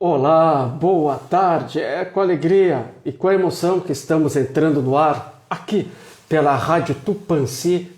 Olá, boa tarde. É com alegria e com a emoção que estamos entrando no ar aqui pela Rádio Tupãssi,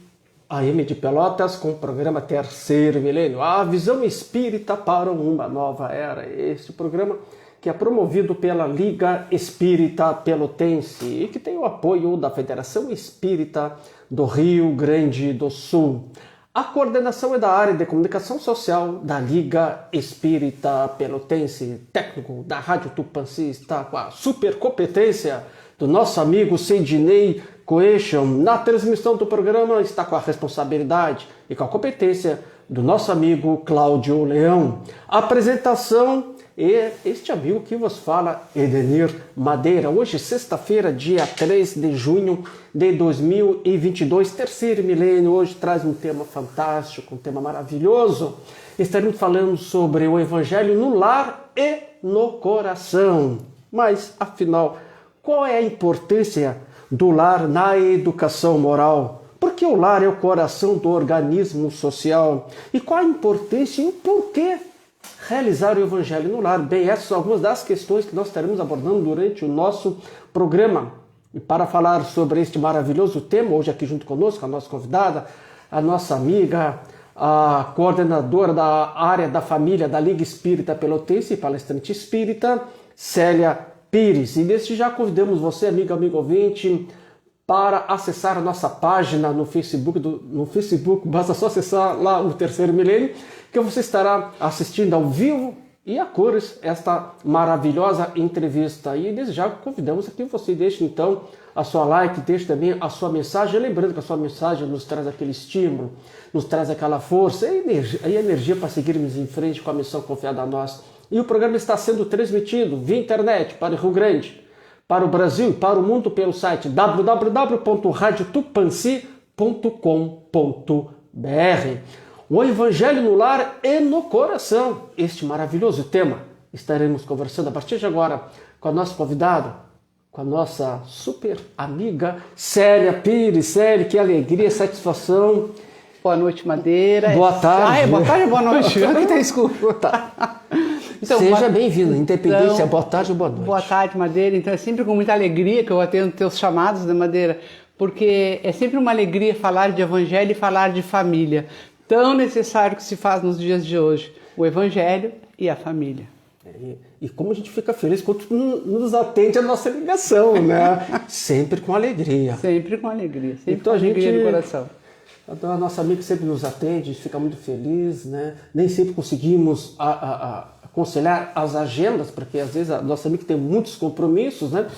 AM de Pelotas, com o programa Terceiro Milênio, a visão espírita para uma nova era. Este programa que é promovido pela Liga Espírita Pelotense e que tem o apoio da Federação Espírita do Rio Grande do Sul. A coordenação é da área de comunicação social da Liga Espírita Pelotense. Técnico da Rádio Tupãssi está com a super competência do nosso amigo Sidney Coechon. Na transmissão do programa está com a responsabilidade e com a competência do nosso amigo Cláudio Leão. A apresentação é este amigo que vos fala, Edenir Madeira. Hoje, sexta-feira, dia 3 de junho de 2022, terceiro milênio. Hoje traz um tema fantástico, um tema maravilhoso. Estaremos falando sobre o Evangelho no lar e no coração. Mas, afinal, qual é a importância do lar na educação moral? Porque o lar é o coração do organismo social. E qual a importância e o porquê realizar o Evangelho no lar? Bem, essas são algumas das questões que nós estaremos abordando durante o nosso programa. E para falar sobre este maravilhoso tema, hoje aqui junto conosco, a nossa convidada, a nossa amiga, a coordenadora da área da família da Liga Espírita Pelotense e palestrante espírita, Célia Pires. E desde já convidamos você, amigo ouvinte, para acessar a nossa página no Facebook. Basta só acessar lá o Terceiro Milênio, que você estará assistindo ao vivo e a cores esta maravilhosa entrevista. E desde já convidamos que você deixe então a sua like, deixe também a sua mensagem, lembrando que a sua mensagem nos traz aquele estímulo, nos traz aquela força e energia para seguirmos em frente com a missão confiada a nós. E o programa está sendo transmitido via internet para o Rio Grande, para o Brasil e para o mundo pelo site www.radiotupanci.com.br. O Evangelho no lar e no coração. Este maravilhoso tema estaremos conversando a partir de agora com a nossa convidada, com a nossa super amiga Célia Pires. Célia, que alegria, satisfação. Boa noite, Madeira. Boa tarde. Boa tarde, boa noite. Aqui tem escuro. Tá. Então, seja bem-vindo, independente se é boa tarde ou boa noite. Boa tarde, Madeira. Então é sempre com muita alegria que eu atendo teus chamados, né, Madeira? Porque é sempre uma alegria falar de Evangelho e falar de família. Tão necessário que se faz nos dias de hoje. O Evangelho e a família. E como a gente fica feliz quando nos atende a nossa ligação, né? Sempre com alegria. Sempre com alegria. Sempre então, com alegria no coração. Então, a nossa amiga sempre nos atende, a gente fica muito feliz, né? Nem sempre conseguimos aconselhar as agendas, porque às vezes a nossa amiga tem muitos compromissos, né?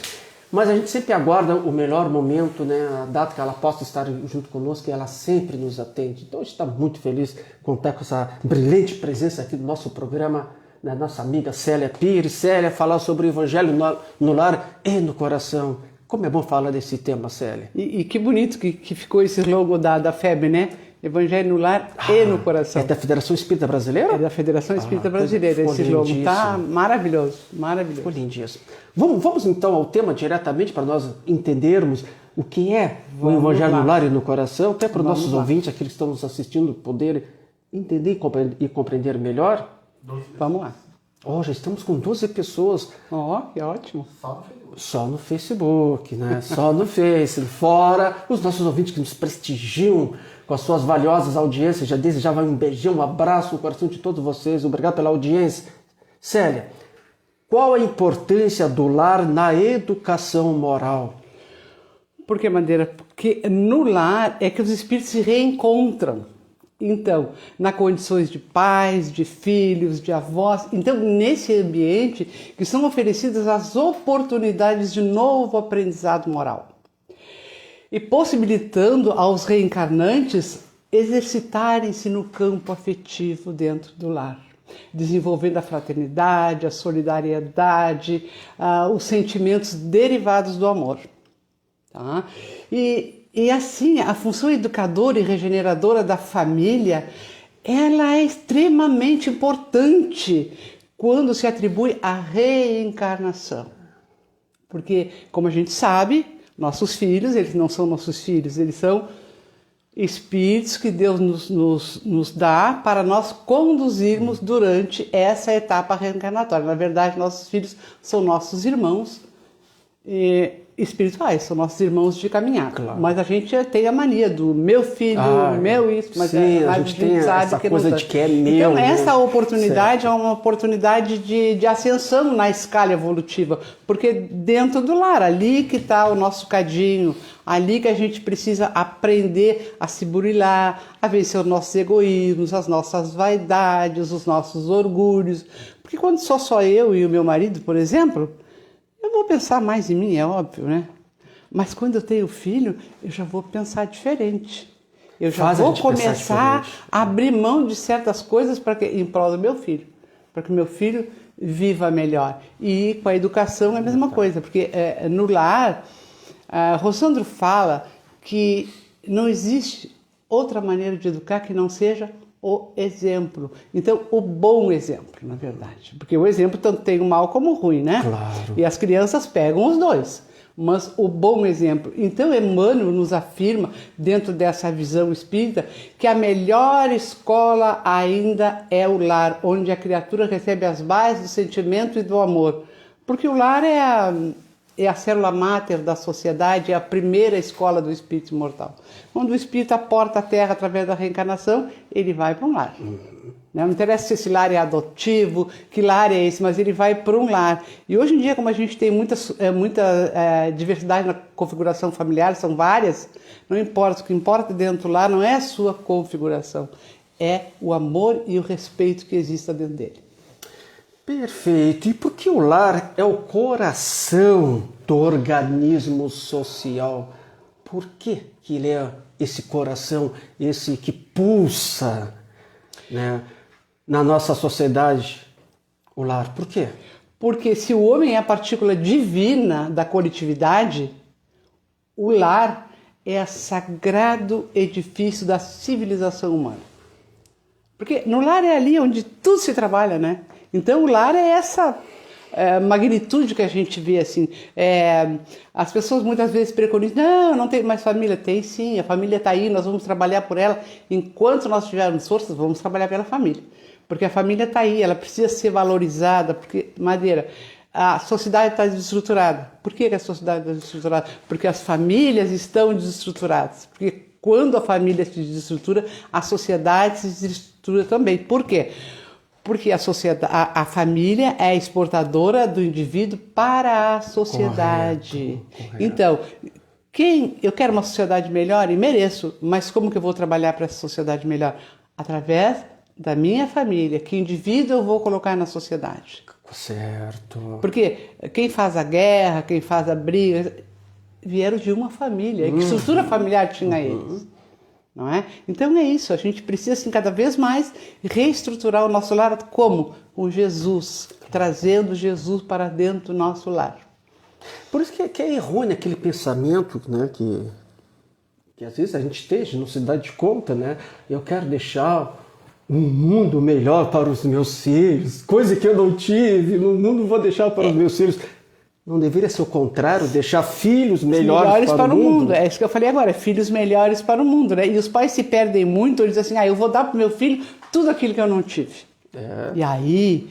Mas a gente sempre aguarda o melhor momento, né? A data que ela possa estar junto conosco, e ela sempre nos atende. Então a gente está muito feliz de contar com essa brilhante presença aqui do nosso programa, da nossa amiga Célia Pires. Célia, falar sobre o Evangelho no lar e no coração. Como é bom falar desse tema, Célia. E que bonito que ficou esse logo da FEB, né? Evangelho no lar e no coração. É da Federação Espírita Brasileira? É da Federação Espírita Brasileira. Esse logo está maravilhoso, maravilhoso. Ficou lindíssimo. Vamos então ao tema diretamente para nós entendermos o que é o Evangelho no lar e no coração, até para os nossos ouvintes, aqueles que estão nos assistindo, poderem entender e compreender melhor. Vamos lá. Já estamos com 12 pessoas. Que ótimo. Só no Facebook, né? Só no Face. Fora os nossos ouvintes que nos prestigiam com as suas valiosas audiências. Já desde já vai um beijão, um abraço no coração de todos vocês. Obrigado pela audiência. Célia, qual a importância do lar na educação moral? Por que, Madeira? Porque no lar é que os espíritos se reencontram. Então, nas condições de pais, de filhos, de avós. Então, nesse ambiente que são oferecidas as oportunidades de novo aprendizado moral. E possibilitando aos reencarnantes exercitarem-se no campo afetivo dentro do lar. Desenvolvendo a fraternidade, a solidariedade, os sentimentos derivados do amor. Tá? E assim, a função educadora e regeneradora da família, ela é extremamente importante quando se atribui à reencarnação. Porque, como a gente sabe, nossos filhos, eles não são nossos filhos, eles são espíritos que Deus nos dá para nós conduzirmos durante essa etapa reencarnatória. Na verdade, nossos filhos são nossos irmãos espirituais, são nossos irmãos de caminhada. Claro. Mas a gente tem a mania do meu filho, meu isso, mas sim, a gente tem essa coisa de que é meu. Então, né? essa oportunidade Certo. é uma oportunidade de ascensão na escala evolutiva, porque dentro do lar, ali que está o nosso cadinho, ali que a gente precisa aprender a se burilar, a vencer os nossos egoísmos, as nossas vaidades, os nossos orgulhos. Porque quando sou só eu e o meu marido, por exemplo, eu vou pensar mais em mim, é óbvio, né? Mas quando eu tenho filho, eu já vou pensar diferente. Eu já vou começar a abrir mão de certas coisas em prol do meu filho, para que o meu filho viva melhor. E com a educação é a mesma coisa, porque no lar, Rossandro fala que não existe outra maneira de educar que não seja o exemplo. Então, o bom exemplo, na verdade. Porque o exemplo tanto tem o mal como o ruim, né? Claro. E as crianças pegam os dois. Mas o bom exemplo. Então, Emmanuel nos afirma, dentro dessa visão espírita, que a melhor escola ainda é o lar, onde a criatura recebe as bases do sentimento e do amor. Porque o lar é a célula máter da sociedade, é a primeira escola do espírito imortal. Quando o espírito aporta a terra através da reencarnação, ele vai para um lar. Não interessa se esse lar é adotivo, que lar é esse, mas ele vai para um lar. E hoje em dia, como a gente tem muita diversidade na configuração familiar, são várias, não importa, o que importa dentro do lar não é a sua configuração, é o amor e o respeito que exista dentro dele. Perfeito. E por que o lar é o coração do organismo social? Por que ele é esse coração, esse que pulsa, né, na nossa sociedade, o lar? Por quê? Porque se o homem é a partícula divina da coletividade, o lar é o sagrado edifício da civilização humana. Porque no lar é ali onde tudo se trabalha, né? Então o lar é essa magnitude que a gente vê assim. As pessoas muitas vezes preconizam, não tem mais família. Tem sim, a família está aí, nós vamos trabalhar por ela. Enquanto nós tivermos forças, vamos trabalhar pela família. Porque a família está aí, ela precisa ser valorizada, porque, Madeira, a sociedade está desestruturada. Por que a sociedade está desestruturada? Porque as famílias estão desestruturadas. Porque quando a família se desestrutura, a sociedade se desestrutura também. Por quê? Porque a família é a exportadora do indivíduo para a sociedade. Correto. Então, eu quero uma sociedade melhor e mereço, mas como que eu vou trabalhar para essa sociedade melhor? Através da minha família. Que indivíduo eu vou colocar na sociedade? Certo. Porque quem faz a guerra, quem faz a briga, vieram de uma família. Que estrutura familiar tinha eles? Não é? Então é isso, a gente precisa assim, cada vez mais reestruturar o nosso lar. Como? Com Jesus, trazendo Jesus para dentro do nosso lar. Por isso que é errôneo aquele pensamento, né, que às vezes a gente tem, não se dá de conta, né? Eu quero deixar um mundo melhor para os meus filhos, coisa que eu não tive, no mundo vou deixar para os meus filhos. Não deveria ser o contrário, deixar filhos melhores para o mundo? É isso que eu falei agora, filhos melhores para o mundo, né? E os pais se perdem muito, eles dizem assim, eu vou dar para o meu filho tudo aquilo que eu não tive. E aí,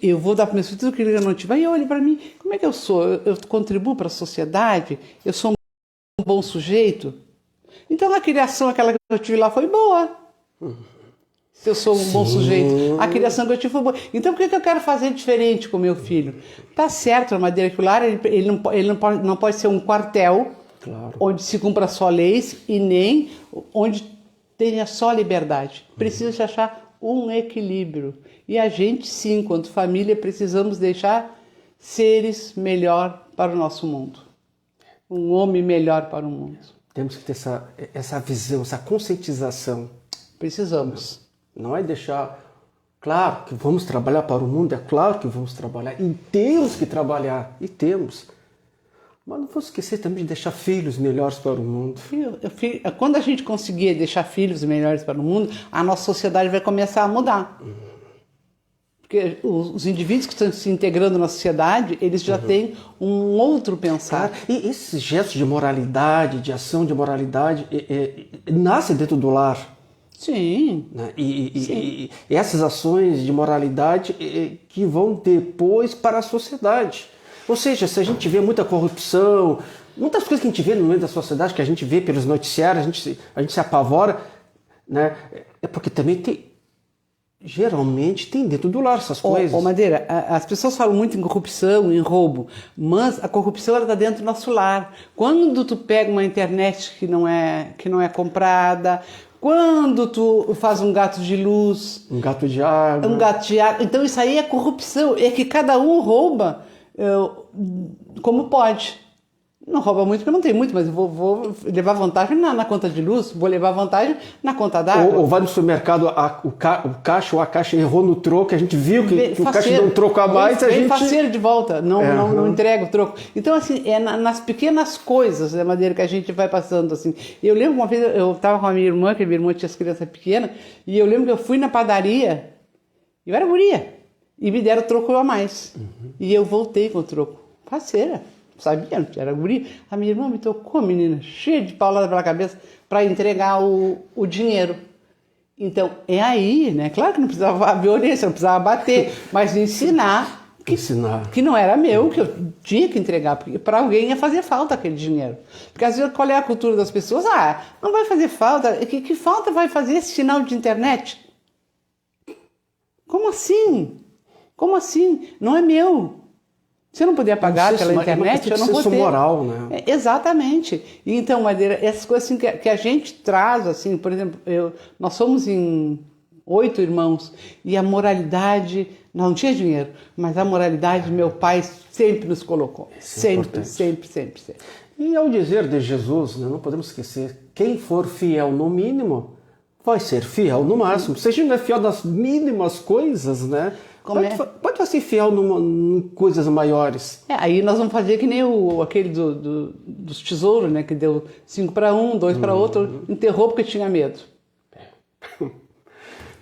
eu vou dar para o meu filho tudo aquilo que eu não tive. Aí olha para mim, como é que eu sou? Eu contribuo para a sociedade? Eu sou um bom sujeito? Então a criação, aquela que eu tive lá, foi boa. Se eu sou um bom sujeito, a criação que eu tive foi boa. Então, o que eu quero fazer diferente com o meu filho? Tá certo, a Madeira, que o lar ele não pode ser um quartel, claro, onde se cumpra só leis e nem onde tenha só liberdade. Precisa se achar um equilíbrio. E a gente, sim, enquanto família, precisamos deixar seres melhor para o nosso mundo. Um homem melhor para o mundo. Temos que ter essa visão, essa conscientização. Precisamos. Não é deixar... Claro que vamos trabalhar para o mundo, é claro que vamos trabalhar. E temos que trabalhar, e temos. Mas não vamos esquecer também de deixar filhos melhores para o mundo. Quando a gente conseguir deixar filhos melhores para o mundo, a nossa sociedade vai começar a mudar. Porque os indivíduos que estão se integrando na sociedade, eles já têm um outro pensar. E esses gestos de moralidade, de ação de moralidade, nascem dentro do lar. Sim. Né? Sim. E essas ações de moralidade que vão depois para a sociedade. Ou seja, se a gente vê muita corrupção, muitas coisas que a gente vê no meio da sociedade, que a gente vê pelos noticiários, a gente se apavora, né? É porque também geralmente tem dentro do lar essas coisas. Ô Madeira, as pessoas falam muito em corrupção, em roubo, mas a corrupção está dentro do nosso lar. Quando tu pega uma internet que não é comprada, quando tu faz um gato de luz, Um gato de água. então isso aí é corrupção, é que cada um rouba como pode. Não rouba muito porque não tem muito, mas eu vou levar vantagem na conta de luz, vou levar vantagem na conta d'água. Ou vai no supermercado, o caixa ou a caixa errou no troco, a gente viu que o caixa deu um troco a mais, a gente... faceiro de volta, não entrega o troco. Então, assim, é nas pequenas coisas, da maneira que a gente vai passando, assim. Eu lembro uma vez, eu estava com a minha irmã, que a minha irmã tinha as crianças pequenas, e eu lembro que eu fui na padaria, eu era guria, e me deram troco a mais. E eu voltei com o troco. Faceira. Sabia, era guri. A minha irmã me tocou, menina, cheia de paulada pela cabeça, para entregar o dinheiro. Então, é aí, né? Claro que não precisava violência, não precisava bater, mas ensinar que não era meu, que eu tinha que entregar, porque para alguém ia fazer falta aquele dinheiro. Porque às vezes, qual é a cultura das pessoas? Não vai fazer falta. Que falta vai fazer esse sinal de internet? Como assim? Como assim? Não é meu. Se eu não puder pagar pela internet, eu não vou ter. Moral, né? Exatamente. E então, Madeira, essas coisas assim, que a gente traz, assim, por exemplo, nós somos em 8 irmãos e a moralidade, não tinha dinheiro, mas a moralidade meu pai sempre nos colocou. Sempre. E ao dizer de Jesus, né, não podemos esquecer, quem for fiel no mínimo, vai ser fiel no máximo. Se a gente não é fiel nas mínimas coisas, né? Pode ser fiel em coisas maiores. Aí nós vamos fazer que nem aquele dos tesouros, né? Que deu 5 para um, 2 para outro, enterrou porque tinha medo.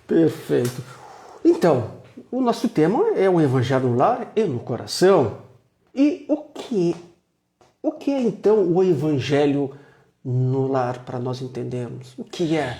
Perfeito. Então, o nosso tema é o Evangelho no lar e no coração. E o que é então o Evangelho no lar, para nós entendermos? O que é?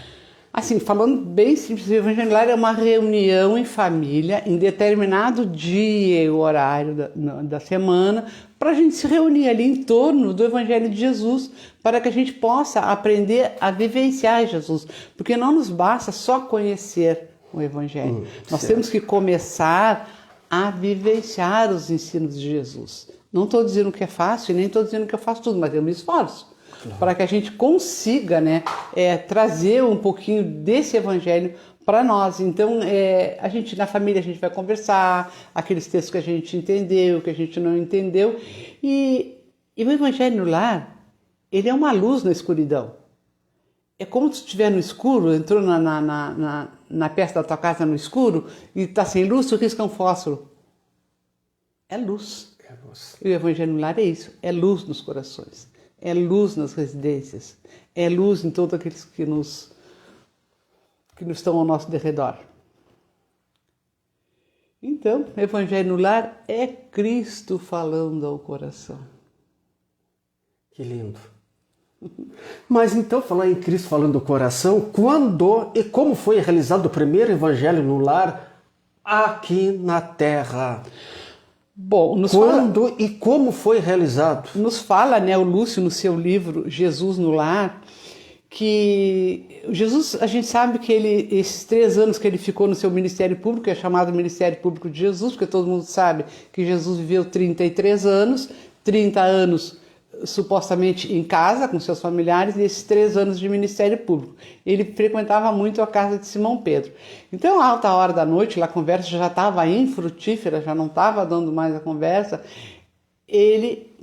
Assim, falando bem simples, o Evangelho no lar é uma reunião em família, em determinado dia e horário da semana, para a gente se reunir ali em torno do Evangelho de Jesus, para que a gente possa aprender a vivenciar Jesus. Porque não nos basta só conhecer o Evangelho. Nós temos que começar a vivenciar os ensinos de Jesus. Não estou dizendo que é fácil, nem estou dizendo que eu faço tudo, mas eu me esforço. Para que a gente consiga, né, trazer um pouquinho desse evangelho para nós. Então, a gente na família a gente vai conversar, aqueles textos que a gente entendeu, que a gente não entendeu. E o evangelho no lar, ele é uma luz na escuridão. É como se tu estiver no escuro, entrou na peça da tua casa no escuro e está sem luz, tu risca um fósforo. É luz. E o evangelho no lar é isso, é luz nos corações. É luz nas residências, é luz em todos aqueles que nos estão ao nosso derredor. Então, o Evangelho no lar é Cristo falando ao coração. Que lindo. Mas então, falar em Cristo falando ao coração, quando e como foi realizado o primeiro Evangelho no lar aqui na Terra? Bom, quando e como foi realizado? Nos fala, né, o Lúcio no seu livro Jesus no Lar, que Jesus, a gente sabe que esses 3 anos que ele ficou no seu ministério público, é chamado Ministério Público de Jesus, porque todo mundo sabe que Jesus viveu 33 anos, 30 anos supostamente em casa com seus familiares e esses 3 anos de ministério público. Ele frequentava muito a casa de Simão Pedro. Então, a alta hora da noite, lá a conversa já estava infrutífera, já não estava dando mais a conversa, ele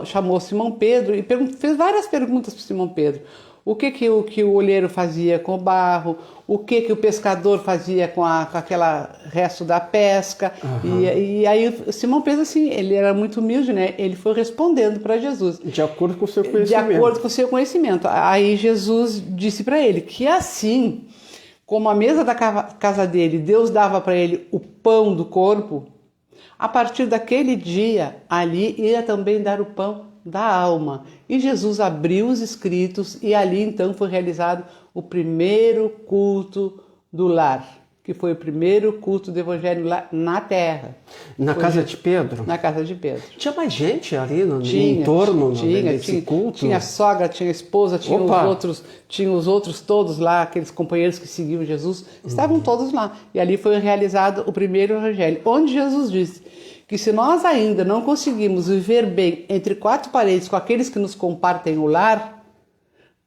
chamou Simão Pedro e fez várias perguntas para Simão Pedro. O que o olheiro fazia com o barro, o que o pescador fazia com aquela resto da pesca. E aí Simão Pedro, assim, ele era muito humilde, né? Ele foi respondendo para Jesus. De acordo com o seu conhecimento. De acordo com o seu conhecimento. Aí Jesus disse para ele que assim como a mesa da casa dele, Deus dava para ele o pão do corpo, a partir daquele dia, ali ia também dar o pão da alma. E Jesus abriu os escritos e ali então foi realizado o primeiro culto do lar, que foi o primeiro culto do evangelho lá na terra. Na casa de Pedro? Na casa de Pedro. Tinha mais gente ali no entorno desse culto? Tinha a sogra, tinha a esposa, tinha os outros todos lá, aqueles companheiros que seguiam Jesus, estavam todos lá. E ali foi realizado o primeiro evangelho, onde Jesus disse que se nós ainda não conseguimos viver bem entre quatro paredes com aqueles que nos compartem o lar,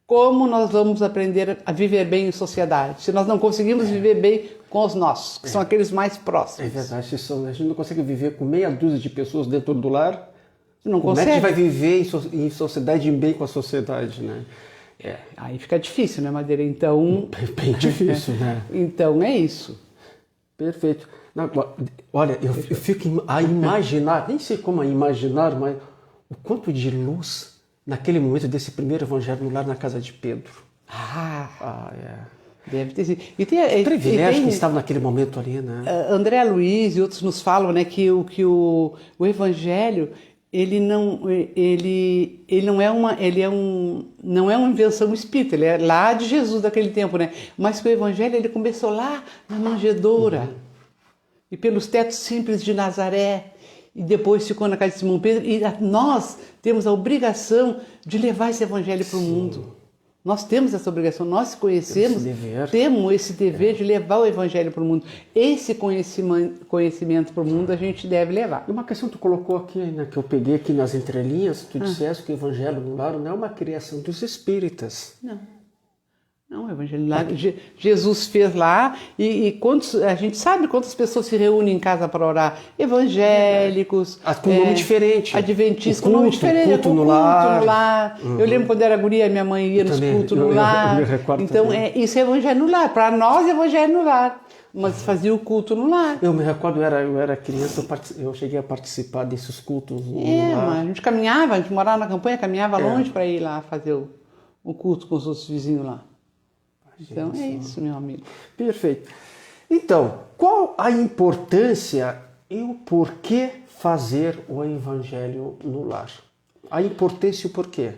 como nós vamos aprender a viver bem em sociedade? Se nós não conseguimos viver bem com os nossos, que são aqueles mais próximos. É verdade, a gente não consegue viver com meia dúzia de pessoas dentro do lar. Não Como consegue. é que a gente vai viver em sociedade, em bem com a sociedade, né? Aí fica difícil, né, Madeira? Então... Bem difícil, né? Então é isso. Perfeito. Não, olha, eu fico a imaginar, nem sei como imaginar, mas o quanto de luz naquele momento desse primeiro evangelho no lar na casa de Pedro. Deve ter sido. Privilégio que estava naquele momento ali, né? André Luiz e outros nos falam, né, que o evangelho ele não é uma invenção espírita, ele é lá de Jesus daquele tempo, né? Mas que o evangelho ele começou lá na manjedoura e pelos tetos simples de Nazaré. E depois ficou na casa de Simão Pedro. E nós temos a obrigação de levar esse evangelho para o mundo. Nós temos essa obrigação, nós conhecemos, temos esse dever de levar o evangelho para o mundo. Esse conhecimento para o mundo a gente deve levar. E uma questão que tu colocou aqui, né, que eu peguei aqui nas entrelinhas, tu disseste que o evangelho no lar não é uma criação dos espíritas. Não, o evangelho lá, Jesus fez lá e a gente sabe quantas pessoas se reúnem em casa para orar. Evangélicos, com nome diferente. Adventistas com nome diferente. Culto no lar. Eu lembro quando era guria, minha mãe ia nos cultos no lar. Então, isso é evangelho no lar. Para nós, é evangelho no lar. Mas fazia o culto no lar. Eu me recordo, eu era criança, eu cheguei a participar desses cultos no lar. Mas a gente caminhava, a gente morava na campanha, caminhava longe para ir lá fazer o culto com os outros vizinhos lá. Então é isso, meu amigo. Perfeito. Então, qual a importância e o porquê fazer o evangelho no lar? A importância e o porquê?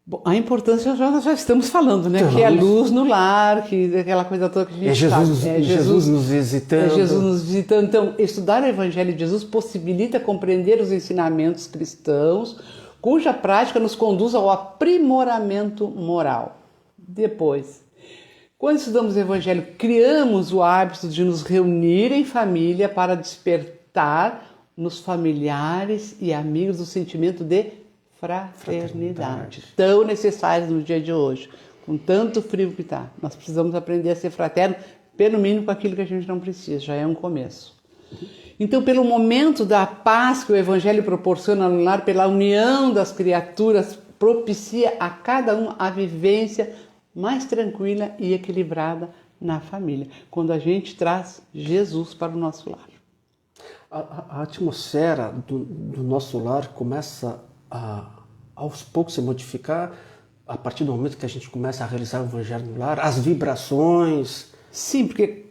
Bom, a importância nós já estamos falando, né? Que é a luz no lar, que aquela coisa toda que a gente sabe. Jesus nos visitando. É Jesus nos visitando. Então, estudar o evangelho de Jesus possibilita compreender os ensinamentos cristãos, cuja prática nos conduz ao aprimoramento moral. Depois, quando estudamos o Evangelho, criamos o hábito de nos reunir em família para despertar nos familiares e amigos o sentimento de fraternidade, tão necessário no dia de hoje, com tanto frio que está. Nós precisamos aprender a ser fraterno, pelo mínimo com aquilo que a gente não precisa, já é um começo. Então, pelo momento da paz que o Evangelho proporciona no lar, pela união das criaturas, propicia a cada um a vivência mais tranquila e equilibrada na família, quando a gente traz Jesus para o nosso lar. A atmosfera do nosso lar começa aos poucos se modificar a partir do momento que a gente começa a realizar o evangelho no lar, as vibrações. Sim, porque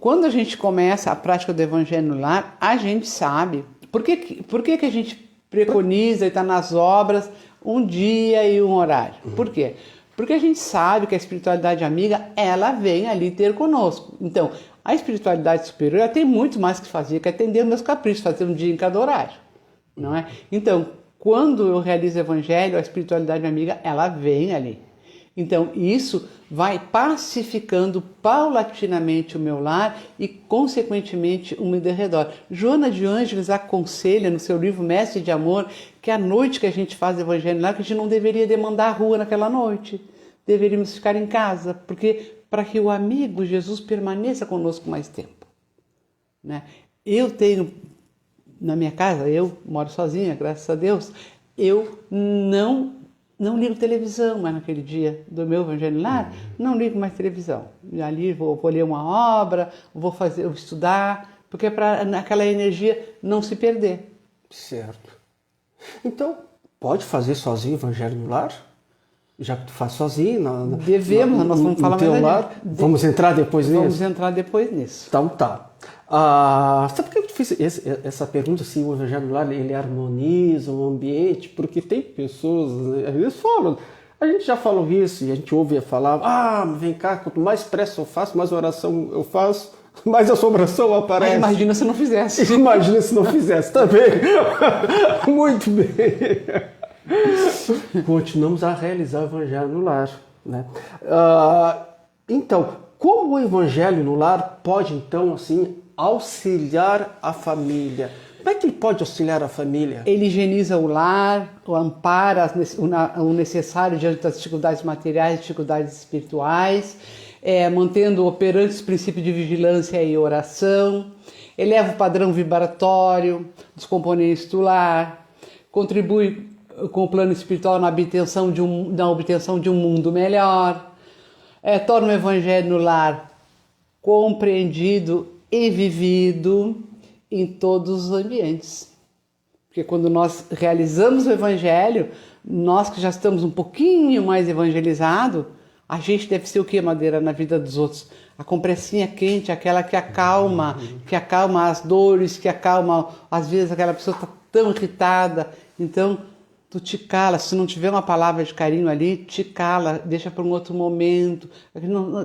quando a gente começa a prática do evangelho no lar, a gente sabe. Por que a gente preconiza e está nas obras um dia e um horário? Por quê? Porque a gente sabe que a espiritualidade amiga, ela vem ali ter conosco. Então, a espiritualidade superior, ela tem muito mais que fazer, que atender os meus caprichos, fazer um dia em cada horário, não é? Então, quando eu realizo o evangelho, a espiritualidade amiga, ela vem ali. Então, isso vai pacificando paulatinamente o meu lar e, consequentemente, o meu derredor. Joana de Ângeles aconselha no seu livro Mestre de Amor que a noite que a gente faz o evangelho lá, que a gente não deveria demandar a rua naquela noite. Deveríamos ficar em casa, para que o amigo Jesus permaneça conosco mais tempo. Né? Eu tenho, na minha casa, eu moro sozinha, graças a Deus, eu não ligo televisão mais naquele dia do meu evangelho lar, não ligo mais televisão. Ali vou ler uma obra, vou estudar, porque é para aquela energia não se perder. Certo. Então, pode fazer sozinho o evangelho no lar? Já que tu faz sozinho, Devemos, nós vamos falar teu mais lar. Vamos entrar depois nisso? Vamos entrar depois nisso. Então tá. Sabe por que eu te fiz essa pergunta se o evangelho no lar ele harmoniza o ambiente? Porque tem pessoas, né, às vezes falam, a gente já falou isso e a gente ouve falar, vem cá, quanto mais pressa eu faço, mais oração eu faço, mais assombração aparece. Mas imagina se não fizesse. Imagina se não fizesse também. Muito bem. Continuamos a realizar o evangelho no lar, né? Então, como o evangelho no lar pode, então, assim, auxiliar a família? Como é que ele pode auxiliar a família? Ele higieniza o lar, ampara o necessário diante das dificuldades materiais, dificuldades espirituais, mantendo operantes os princípios de vigilância e oração, eleva o padrão vibratório dos componentes do lar, contribui com o plano espiritual na obtenção de um mundo melhor, torna o evangelho no lar compreendido e vivido em todos os ambientes. Porque quando nós realizamos o evangelho, nós que já estamos um pouquinho mais evangelizados, a gente deve ser o que, Madeira, na vida dos outros? A compressinha quente, aquela que acalma as dores, que acalma, às vezes, aquela pessoa está tão irritada. Então, tu te cala, se não tiver uma palavra de carinho ali, te cala, deixa para um outro momento,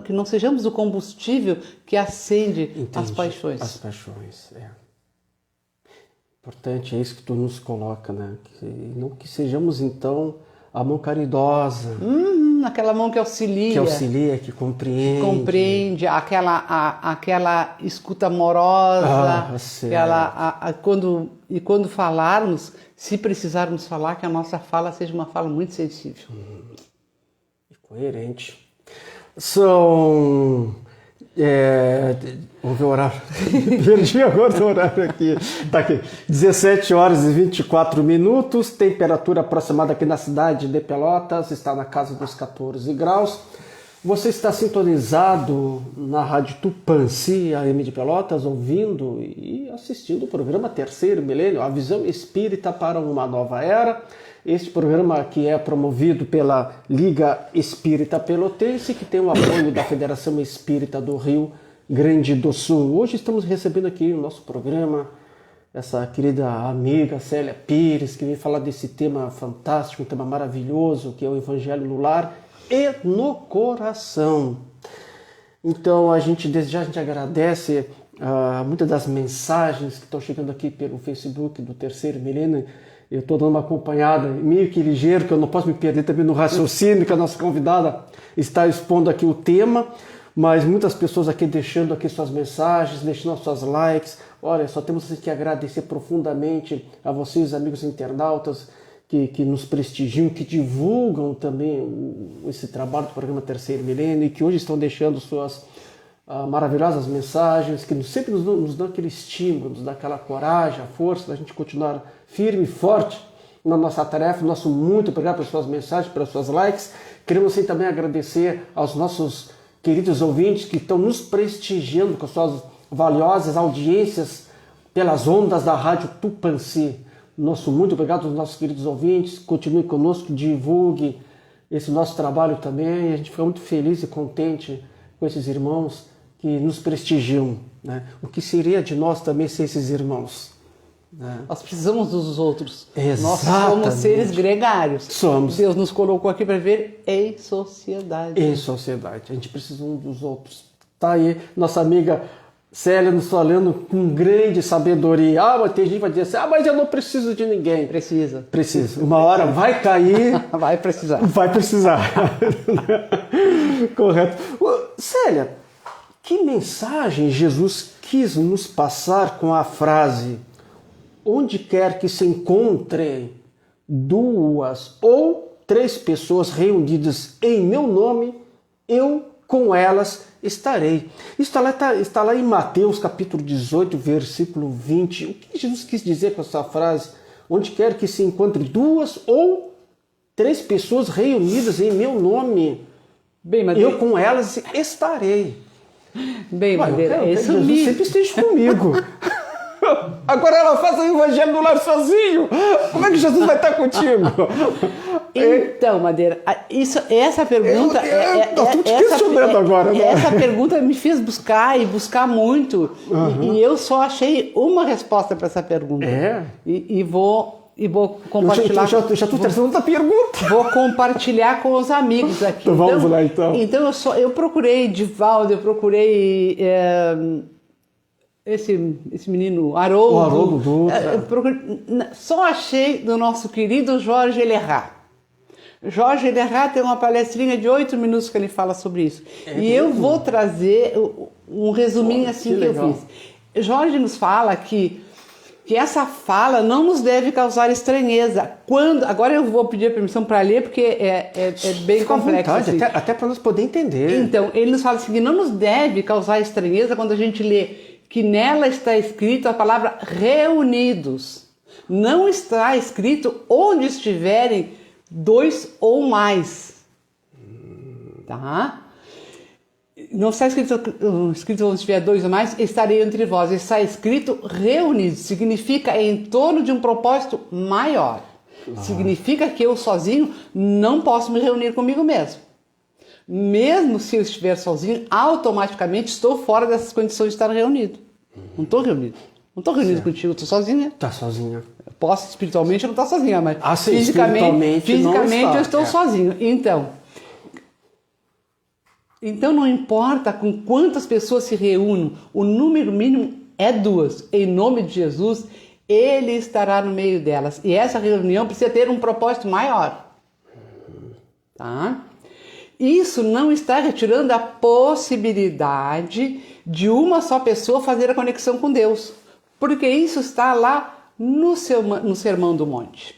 que não sejamos o combustível que acende as paixões. As paixões, Importante, é isso que tu nos coloca, né? Que sejamos, então, a mão caridosa. Aquela mão que auxilia. Que auxilia, que compreende. Que compreende, aquela escuta amorosa. Quando falarmos, se precisarmos falar, que a nossa fala seja uma fala muito sensível. E coerente. Vamos ver o horário. Perdi agora o horário aqui. Tá aqui. 17 horas e 24 minutos. Temperatura aproximada aqui na cidade de Pelotas. Está na casa dos 14 graus. Você está sintonizado na Rádio Tupãssi, AM de Pelotas, ouvindo e assistindo o programa Terceiro Milênio, a visão espírita para uma nova era. Este programa que é promovido pela Liga Espírita Pelotense, que tem o apoio da Federação Espírita do Rio Grande do Sul. Hoje estamos recebendo aqui no nosso programa essa querida amiga Célia Pires, que vem falar desse tema fantástico, um tema maravilhoso, que é o Evangelho no Lar e no Coração. Então, desde já a gente agradece muitas das mensagens que estão chegando aqui pelo Facebook do Terceiro Milênio. Eu estou dando uma acompanhada, meio que ligeiro, que eu não posso me perder também no raciocínio que a nossa convidada está expondo aqui o tema, mas muitas pessoas aqui deixando aqui suas mensagens, deixando suas likes. Olha, só temos que agradecer profundamente a vocês, amigos internautas, que nos prestigiam, que divulgam também esse trabalho do programa Terceiro Milênio e que hoje estão deixando suas maravilhosas mensagens, que sempre nos dão aquele estímulo, nos dá aquela coragem, a força da gente continuar firme e forte na nossa tarefa. Nosso muito obrigado pelas suas mensagens, pelas suas likes. Queremos assim, também agradecer aos nossos queridos ouvintes que estão nos prestigiando com suas valiosas audiências pelas ondas da Rádio Tupãssi. Nosso muito obrigado aos nossos queridos ouvintes. Continue conosco, divulgue esse nosso trabalho também. A gente fica muito feliz e contente com esses irmãos que nos prestigiam, né? O que seria de nós também sem esses irmãos? Nós precisamos dos outros. Exatamente. Nós somos seres gregários. Somos. Deus nos colocou aqui para viver em sociedade. Em sociedade. A gente precisa um dos outros. Tá aí nossa amiga Célia nos falando com grande sabedoria. Mas tem gente que vai dizer assim, mas eu não preciso de ninguém. Precisa. Uma hora vai cair. Vai precisar. Vai precisar. Correto. Célia, que mensagem Jesus quis nos passar com a frase: onde quer que se encontrem 2 ou 3 pessoas reunidas em meu nome, eu com elas estarei. Está lá em Mateus capítulo 18, versículo 20. O que Jesus quis dizer com essa frase? Onde quer que se encontre 2 ou 3 pessoas reunidas em meu nome, bem, Madeira, eu com elas estarei. Bem, Madeira, Jesus sempre esteja comigo. Agora ela faz o evangelho no lar sozinho. Como é que Jesus vai estar contigo? Então, Madeira, essa pergunta... Eu tô te questionando agora, né? Essa pergunta me fez buscar e buscar muito. E eu só achei uma resposta para essa pergunta. E vou compartilhar... Já estou trazendo outra pergunta. Vou compartilhar com os amigos aqui. Então vamos lá, então. Então eu procurei Divaldo, eu procurei... Esse menino, Haroldo. O Haroldo Dutra. Só achei do nosso querido Jorge Elerrat. Jorge Elerrat tem uma palestrinha de 8 minutos que ele fala sobre isso. E eu vou trazer um resuminho assim que eu fiz. Jorge nos fala que essa fala não nos deve causar estranheza. Agora eu vou pedir permissão para ler, porque é bem complexo. Assim. Até para nós poder entender. Então, ele nos fala assim, que não nos deve causar estranheza quando a gente lê que nela está escrito a palavra reunidos. Não está escrito onde estiverem 2 ou mais. Tá? Não está escrito onde estiver 2 ou mais, estarei entre vós. Está escrito reunidos. Significa em torno de um propósito maior. Significa que eu sozinho não posso me reunir comigo mesmo. Mesmo se eu estiver sozinho, automaticamente estou fora dessas condições de estar reunido. Não estou reunido. Não estou reunido contigo, estou sozinha. Está sozinha. Posso, espiritualmente, eu não estou sozinha, mas sim, fisicamente eu estou sozinho. Então não importa com quantas pessoas se reúnam, o número mínimo é 2. Em nome de Jesus, Ele estará no meio delas. E essa reunião precisa ter um propósito maior. Tá? Isso não está retirando a possibilidade de uma só pessoa fazer a conexão com Deus. Porque isso está lá no Sermão do Monte.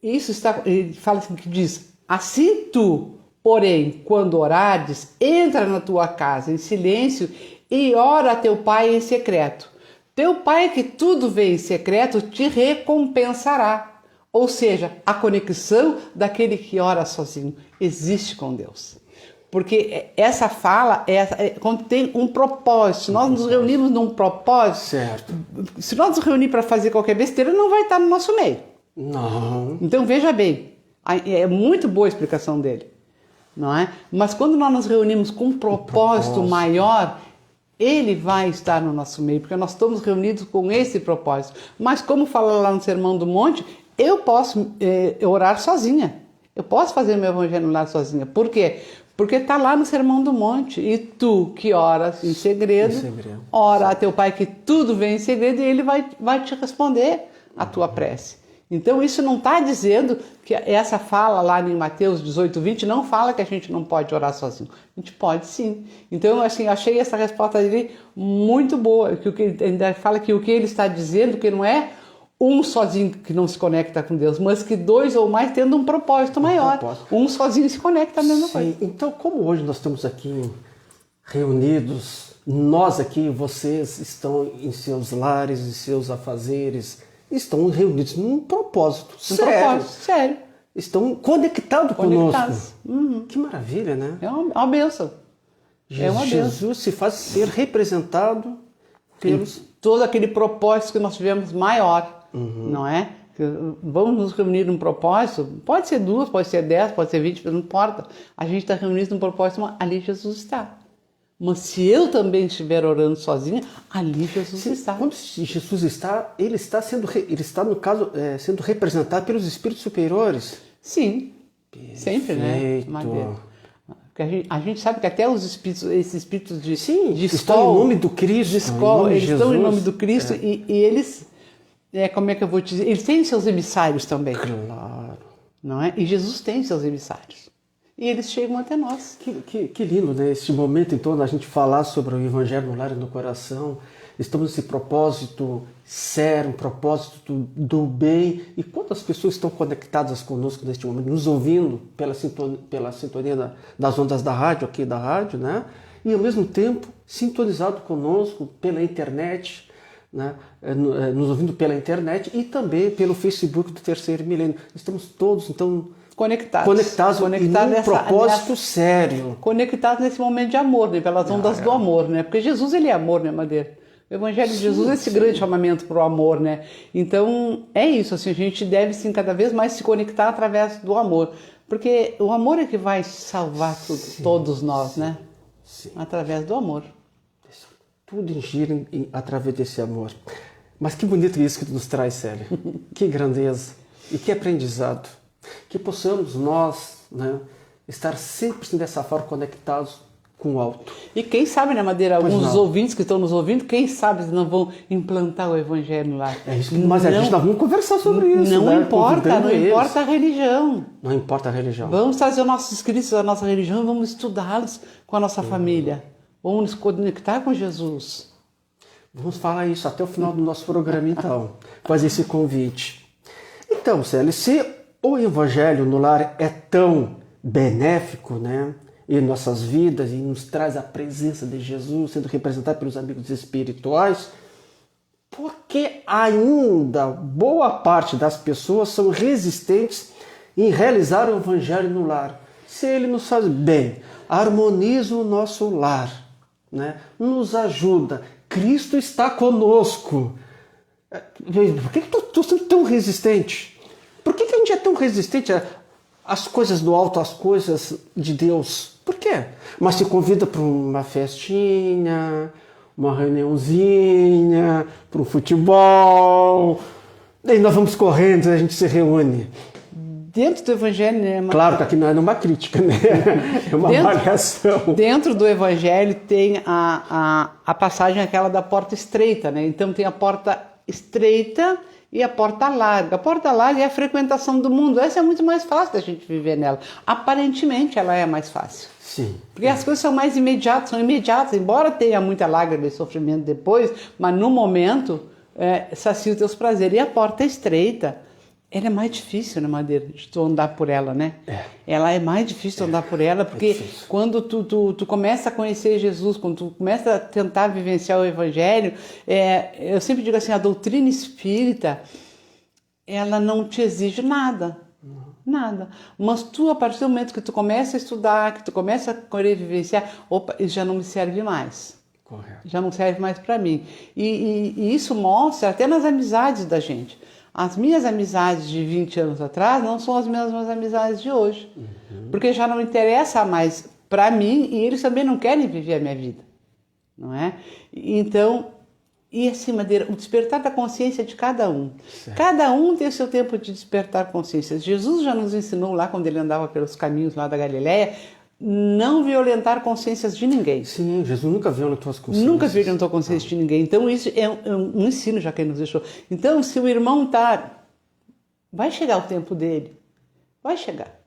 Isso está, ele fala assim, que diz, assim tu, porém, quando orares, entra na tua casa em silêncio e ora a teu pai em secreto. Teu pai que tudo vê em secreto te recompensará. Ou seja, a conexão daquele que ora sozinho existe com Deus. Porque essa fala contém um propósito. Se nós nos reunirmos num propósito, certo. Se nós nos reunirmos para fazer qualquer besteira, não vai estar no nosso meio. Não. Então veja bem, é muito boa a explicação dele, não é? Mas quando nós nos reunimos com um propósito maior, ele vai estar no nosso meio, porque nós estamos reunidos com esse propósito. Mas como fala lá no Sermão do Monte, eu posso orar sozinha. Eu posso fazer meu evangelho lá sozinha. Por quê? Porque está lá no Sermão do Monte. E tu que oras em segredo, ora a teu pai que tudo vem em segredo e ele vai te responder a tua prece. Então isso não está dizendo que essa fala lá em Mateus 18:20 não fala que a gente não pode orar sozinho. A gente pode sim. Então assim, achei essa resposta dele muito boa. Que ele ainda fala que o que ele está dizendo que não é um sozinho que não se conecta com Deus, mas que 2 ou mais tendo um propósito maior. Um sozinho se conecta à mesma coisa. Então, como hoje nós estamos aqui reunidos, nós aqui, vocês estão em seus lares, em seus afazeres, estão reunidos num propósito sério. Estão conectados conosco. Que maravilha, né? É uma bênção. Jesus se faz ser representado pelos... Todo aquele propósito que nós tivemos maior. Não é? Vamos nos reunir num propósito, pode ser 2, pode ser 10, pode ser 20, não importa. A gente está reunido num propósito, ali Jesus está. Mas se eu também estiver orando sozinha, ali Jesus está. Quando Jesus está, ele está no caso, sendo representado pelos espíritos superiores. Sim, sempre, né? Porque a gente sabe que até esses espíritos de estão em nome do Cristo, eles estão em nome do Cristo e eles, como é que eu vou te dizer? Eles têm seus emissários também. Claro. Não é? E Jesus tem seus emissários. E eles chegam até nós. Que lindo, né? Esse momento, então, da gente falar sobre o Evangelho no lar e no coração. Estamos nesse propósito sério, um propósito do bem. E quantas pessoas estão conectadas conosco neste momento, nos ouvindo pela sintonia das ondas da rádio, aqui da rádio, né? E ao mesmo tempo sintonizado conosco pela internet, né? Nos ouvindo pela internet e também pelo Facebook do Terceiro Milênio. Estamos todos, então, conectados num propósito sério. Conectados nesse momento de amor, né? Pelas ondas do amor, né? Porque Jesus, ele é amor, né, Madeira? O Evangelho de Jesus é esse grande chamamento para o amor, né? Então, é isso, assim, a gente deve, sim, cada vez mais se conectar através do amor. Porque o amor é que vai salvar tudo, todos nós, né? Sim. Através do amor. Tudo gira através desse amor. Mas que bonito isso que tu nos traz, Célia. Que grandeza e que aprendizado. Que possamos nós, né, estar sempre dessa forma conectados com o alto. E quem sabe, né, Madeira, alguns dos ouvintes que estão nos ouvindo, quem sabe não vão implantar o Evangelho lá. É isso, mas a gente nós vamos conversar sobre isso. Não né? importa, não importa a religião. Não importa a religião. Vamos trazer os nossos escritos da nossa religião e vamos estudá-los com a nossa família. Vamos nos conectar com Jesus. Vamos falar isso até o final do nosso programa, então. Fazer esse convite. Então, Célia, se o Evangelho no lar é tão benéfico, né, em nossas vidas e nos traz a presença de Jesus sendo representado pelos amigos espirituais, por que ainda boa parte das pessoas são resistentes em realizar o Evangelho no lar? Se ele nos faz bem, harmoniza o nosso lar, né, nos ajuda, Cristo está conosco. Por que tu é tão resistente? Por que a gente é tão resistente às coisas do alto, às coisas de Deus? Por quê? Mas se convida para uma festinha, uma reuniãozinha, para um futebol, daí nós vamos correndo e a gente se reúne. Dentro do Evangelho, né? Claro que aqui não é uma crítica, né? É uma avaliação. Dentro do Evangelho tem a passagem aquela da porta estreita, né? Então tem a porta estreita e a porta larga. A porta larga é a frequentação do mundo. Essa é muito mais fácil da gente viver nela. Aparentemente ela é mais fácil. Sim. Porque as coisas são mais imediatas, embora tenha muita lágrima e sofrimento depois, mas no momento sacia os teus prazeres. E a porta estreita, ela é mais difícil, né, Madeira, de tu andar por ela, né? Ela é mais difícil de andar por ela, porque quando tu começa a conhecer Jesus, quando tu começa a tentar vivenciar o Evangelho, eu sempre digo assim, a doutrina espírita, ela não te exige nada. Nada. Mas tu, a partir do momento que tu começa a estudar, que tu começa a querer vivenciar, opa, isso já não me serve mais. Correto. Já não serve mais para mim. E isso mostra até nas amizades da gente. As minhas amizades de 20 anos atrás não são as mesmas amizades de hoje. Porque já não interessa mais para mim e eles também não querem viver a minha vida. Não é? Então, e assim, Madeira, o despertar da consciência de cada um. Certo. Cada um tem o seu tempo de despertar consciência. Jesus já nos ensinou lá, quando ele andava pelos caminhos lá da Galileia, não violentar consciências de ninguém. Sim, Jesus nunca violentou as consciências. Nunca violentou a consciência de ninguém. Então isso é um ensino já que ele nos deixou. Então se o irmão vai chegar o tempo dele. Vai chegar.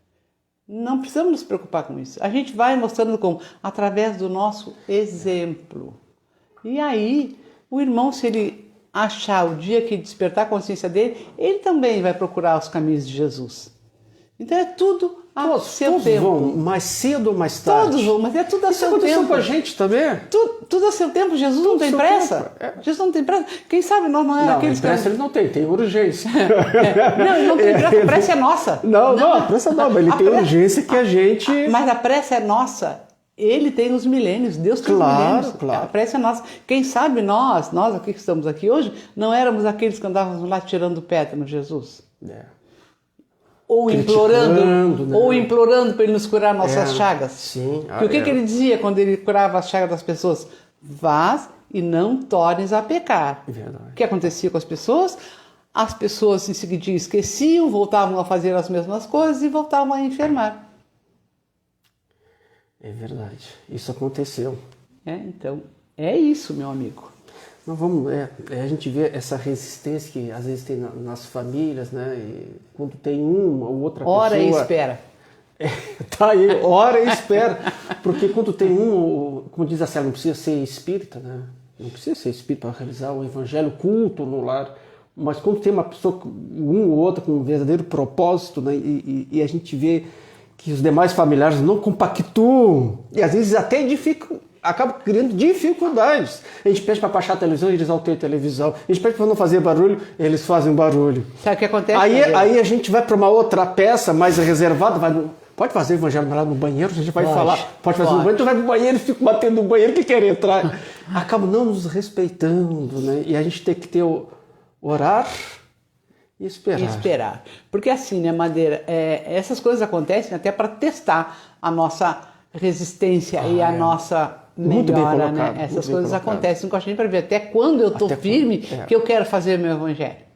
Não precisamos nos preocupar com isso. A gente vai mostrando como? Através do nosso exemplo. E aí, o irmão, se ele achar o dia que despertar a consciência dele, ele também vai procurar os caminhos de Jesus. Então é tudo a seu tempo. Vão, mais cedo ou mais tarde. Todos vão, mas é tudo a seu tempo. Isso aconteceu com a gente também. Tudo a seu tempo. Jesus não tem pressa. Jesus não tem pressa. Quem sabe nós não é aqueles pressa ele não tem urgência. Não, ele não tem pressa. A pressa é nossa. Não, a pressa não, mas ele tem urgência que a gente... Mas a pressa é nossa. Ele tem os milênios, Deus tem os milênios. Claro. A pressa é nossa. Quem sabe nós aqui que estamos aqui hoje, não éramos aqueles que andávamos lá tirando pedra no Jesus. Ou implorando, né? Ou implorando para ele nos curar nossas chagas. Sim. E o que ele dizia quando ele curava as chagas das pessoas? Vás e não tornes a pecar. Verdade. O que acontecia com as pessoas? As pessoas em seguida esqueciam, voltavam a fazer as mesmas coisas e voltavam a enfermar. É verdade. Isso aconteceu. Então, é isso, meu amigo. Nós vamos, a gente vê essa resistência que às vezes tem nas famílias, né? E quando tem uma ou outra pessoa... Ora e espera. Tá aí, ora e espera. Porque quando tem como diz a Célia, não precisa ser espírita, né? Não precisa ser espírita para realizar o evangelho culto no lar. Mas quando tem uma pessoa, um ou outra, com um verdadeiro propósito, né? E a gente vê que os demais familiares não compactuam e às vezes até acaba criando dificuldades. A gente pede para baixar a televisão, eles alteiam a televisão. A gente pede para não fazer barulho, eles fazem barulho. Sabe o que acontece? Aí a gente vai para uma outra peça mais reservada, vai Pode fazer evangelho lá no banheiro, a gente vai Pode, falar. Pode fazer no pode. banheiro, tu vai pro banheiro e fica batendo no banheiro que quer entrar. Acaba não nos respeitando, né? E a gente tem que ter orar e esperar. E esperar. Porque assim, né, Madeira, essas coisas acontecem até para testar a nossa resistência e a nossa Muito bem melhora, colocado, né? Essas muito bem coisas colocado. acontecem com a gente para ver até quando eu estou Até firme quando, que eu quero fazer meu evangelho.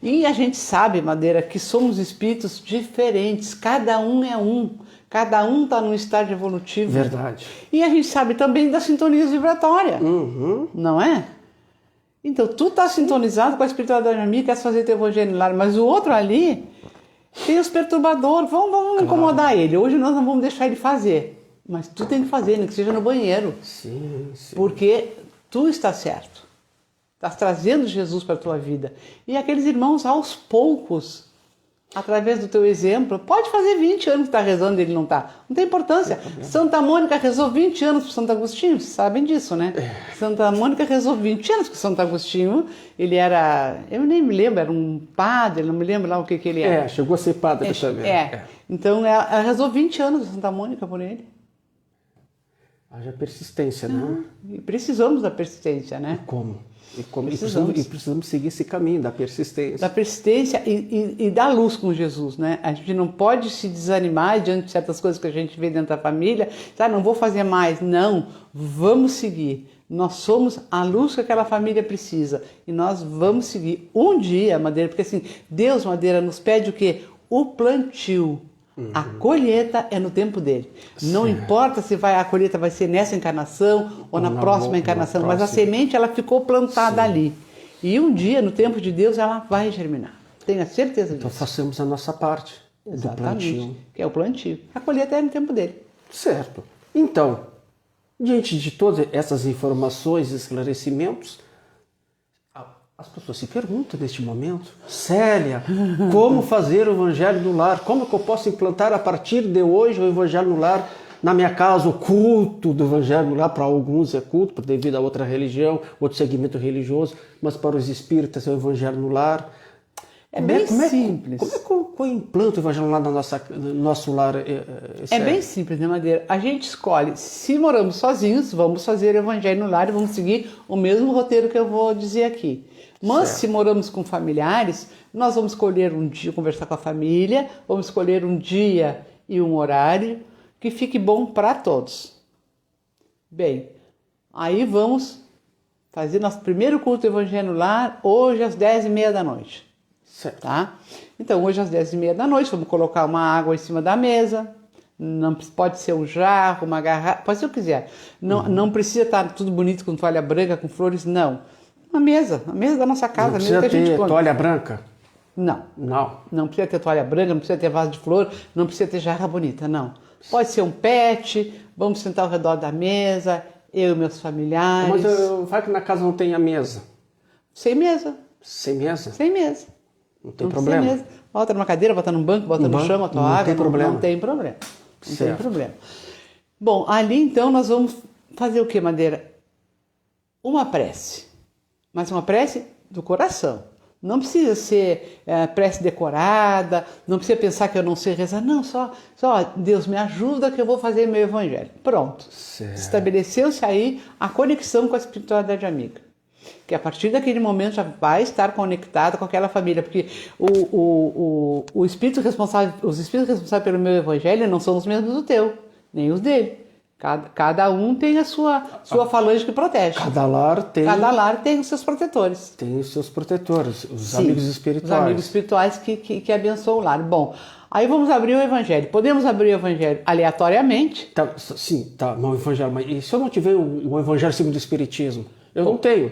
E a gente sabe, Madeira, que somos espíritos diferentes, cada um é um. Cada um está num estágio evolutivo. Verdade. E a gente sabe também da sintonia vibratória, não é? Então, tu está sintonizado com a espiritualidade amiga, quer fazer teu evangelho no lar, mas o outro ali tem os perturbadores, vamos incomodar ele. Hoje nós não vamos deixar ele fazer, mas tu tem que fazer, nem que seja no banheiro. Sim, sim. Porque tu está certo. Estás trazendo Jesus para a tua vida. E aqueles irmãos, aos poucos, através do teu exemplo, pode fazer 20 anos que está rezando e ele não está. Não tem importância. Santa Mônica rezou 20 anos para Santo Agostinho, vocês sabem disso, né? Santa Mônica rezou 20 anos para Santo Agostinho. Ele era, eu nem me lembro, era um padre, não me lembro lá o que ele era. Chegou a ser padre também. Então ela rezou 20 anos Santa Mônica por ele. Haja persistência, né? E precisamos da persistência, né? Como? E Precisamos. precisamos seguir esse caminho da persistência. Da persistência e da luz com Jesus, né? A gente não pode se desanimar diante de certas coisas que a gente vê dentro da família. Não vou fazer mais. Não, vamos seguir. Nós somos a luz que aquela família precisa. E nós vamos seguir um dia, Madeira, porque assim, Deus, Madeira, nos pede o quê? O plantio. A colheita é no tempo dele. Não importa se a colheita vai ser nessa encarnação ou na próxima encarnação, mas a semente ela ficou plantada ali. E um dia, no tempo de Deus, ela vai germinar. Tenha certeza disso. Então façamos a nossa parte do plantio. Que é o plantio. A colheita é no tempo dele. Certo. Então, diante de todas essas informações e esclarecimentos, as pessoas se perguntam neste momento: Célia, como fazer o evangelho no lar? Como que eu posso implantar a partir de hoje o evangelho no lar? Na minha casa, o culto do evangelho no lar, para alguns é culto, devido a outra religião, outro segmento religioso, mas para os espíritas é o evangelho no lar. É bem simples. Como é que eu implanto o evangelho no lar no nosso lar? É bem simples, né, Madeira? A gente escolhe, se moramos sozinhos, vamos fazer o evangelho no lar e vamos seguir o mesmo roteiro que eu vou dizer aqui. Mas se moramos com familiares, nós vamos escolher um dia, conversar com a família, vamos escolher um dia e um horário que fique bom para todos. Bem, aí vamos fazer nosso primeiro culto do Evangelho no Lar, hoje às 10h30 da noite. Certo. Tá? Então, hoje às 10h30 da noite, vamos colocar uma água em cima da mesa. Não pode ser um jarro, uma garrafa, pode ser o que quiser. Não precisa estar tudo bonito com toalha branca, com flores, não. A mesa da nossa casa. Não precisa mesmo que a gente ter toalha branca? Não. Não. Não precisa ter toalha branca, não precisa ter vaso de flor, não precisa ter jarra bonita, não. Pode ser um pet, vamos sentar ao redor da mesa, eu e meus familiares. Mas vai que na casa não tem a mesa. Sem mesa. Sem mesa? Sem mesa. Não tem problema. Sem mesa. Bota numa cadeira, bota num banco, bota no chão, a tua água. Tem problema. Não tem problema. Não Certo. tem problema. Bom, ali então nós vamos fazer o que, Madeira? Uma prece. Mas uma prece do coração. Não precisa ser prece decorada, não precisa pensar que eu não sei rezar. Não, só Deus me ajuda que eu vou fazer meu evangelho. Pronto. Certo. Estabeleceu-se aí a conexão com a espiritualidade amiga. Que a partir daquele momento já vai estar conectado com aquela família. Porque o espírito responsável, os espíritos responsáveis pelo meu evangelho não são os mesmos do teu, nem os dele. Cada um tem a sua falange que protege. Cada lar tem os seus protetores. Tem os seus protetores, os Sim, amigos espirituais. Os amigos espirituais que abençoam o lar. Bom, aí vamos abrir o evangelho. Podemos abrir o evangelho aleatoriamente. Tá, sim, tá, no evangelho. Mas e se eu não tiver o evangelho segundo o espiritismo? Eu não tenho.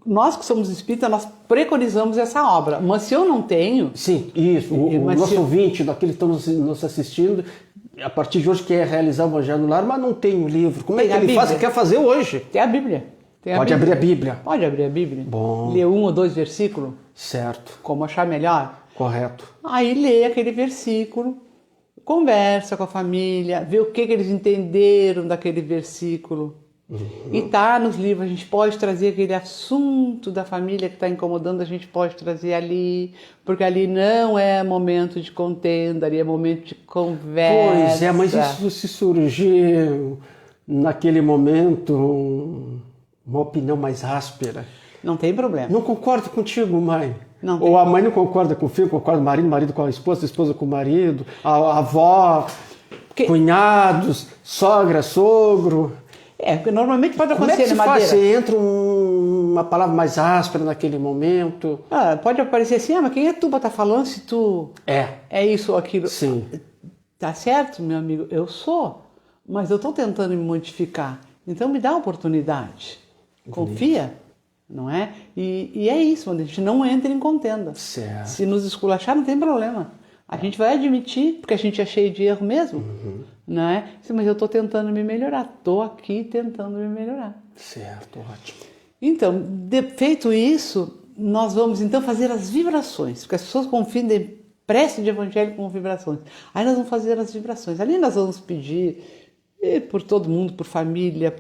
Nós que somos espíritas, nós preconizamos essa obra. Mas se eu não tenho... Sim, isso. O nosso ouvinte, daquele que estão nos assistindo, a partir de hoje quer realizar o evangelho no lar, mas não tem o livro. Como é que ele faz? Quer fazer hoje? Tem a Bíblia. Pode abrir a Bíblia. Pode abrir a Bíblia. Bom. Lê 1 ou 2 versículos. Certo. Como achar melhor. Correto. Aí lê aquele versículo, conversa com a família, vê o que eles entenderam daquele versículo. E tá nos livros, a gente pode trazer aquele assunto da família que está incomodando, a gente pode trazer ali, porque ali não é momento de contenda, ali é momento de conversa. Pois é, mas isso se surgir naquele momento uma opinião mais áspera. Não tem problema. Não concordo contigo, mãe. Não Ou a mãe não concorda com o filho, concorda com o marido, marido com a esposa com o marido, a avó, cunhados, sogra, sogro. Porque normalmente pode Como é que acontecer se na faz? madeira. Você entra uma palavra mais áspera naquele momento. Pode aparecer assim, mas quem é tu para estar falando se tu é isso ou aquilo? Sim. Tá certo, meu amigo, eu sou, mas eu estou tentando me modificar. Então me dá a oportunidade. Confia, não é? E é isso, a gente não entra em contenda. Certo. Se nos esculachar, não tem problema. A gente vai admitir, porque a gente é cheio de erro mesmo, não é? Mas eu estou tentando me melhorar, estou aqui tentando me melhorar. Certo, ótimo. Então, feito isso, nós vamos então fazer as vibrações, porque as pessoas confundem prece de evangelho com vibrações. Aí nós vamos fazer as vibrações. Ali nós vamos pedir por todo mundo, por família,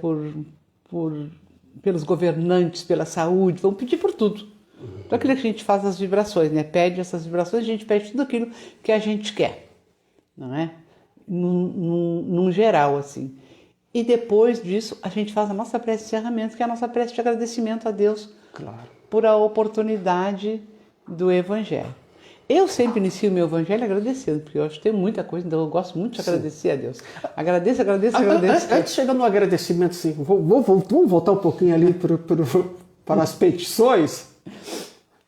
pelos governantes, pela saúde, vamos pedir por tudo. Então aquilo que a gente faz as vibrações, né? Pede essas vibrações, a gente pede tudo aquilo que a gente quer, não é? Num geral, assim. E depois disso, a gente faz a nossa prece de encerramento, que é a nossa prece de agradecimento a Deus por a oportunidade do Evangelho. Eu sempre inicio o meu Evangelho agradecendo, porque eu acho que tem muita coisa, então eu gosto muito de agradecer a Deus. Agradeço. Antes de chegar no agradecimento, assim, vamos voltar um pouquinho ali para as petições.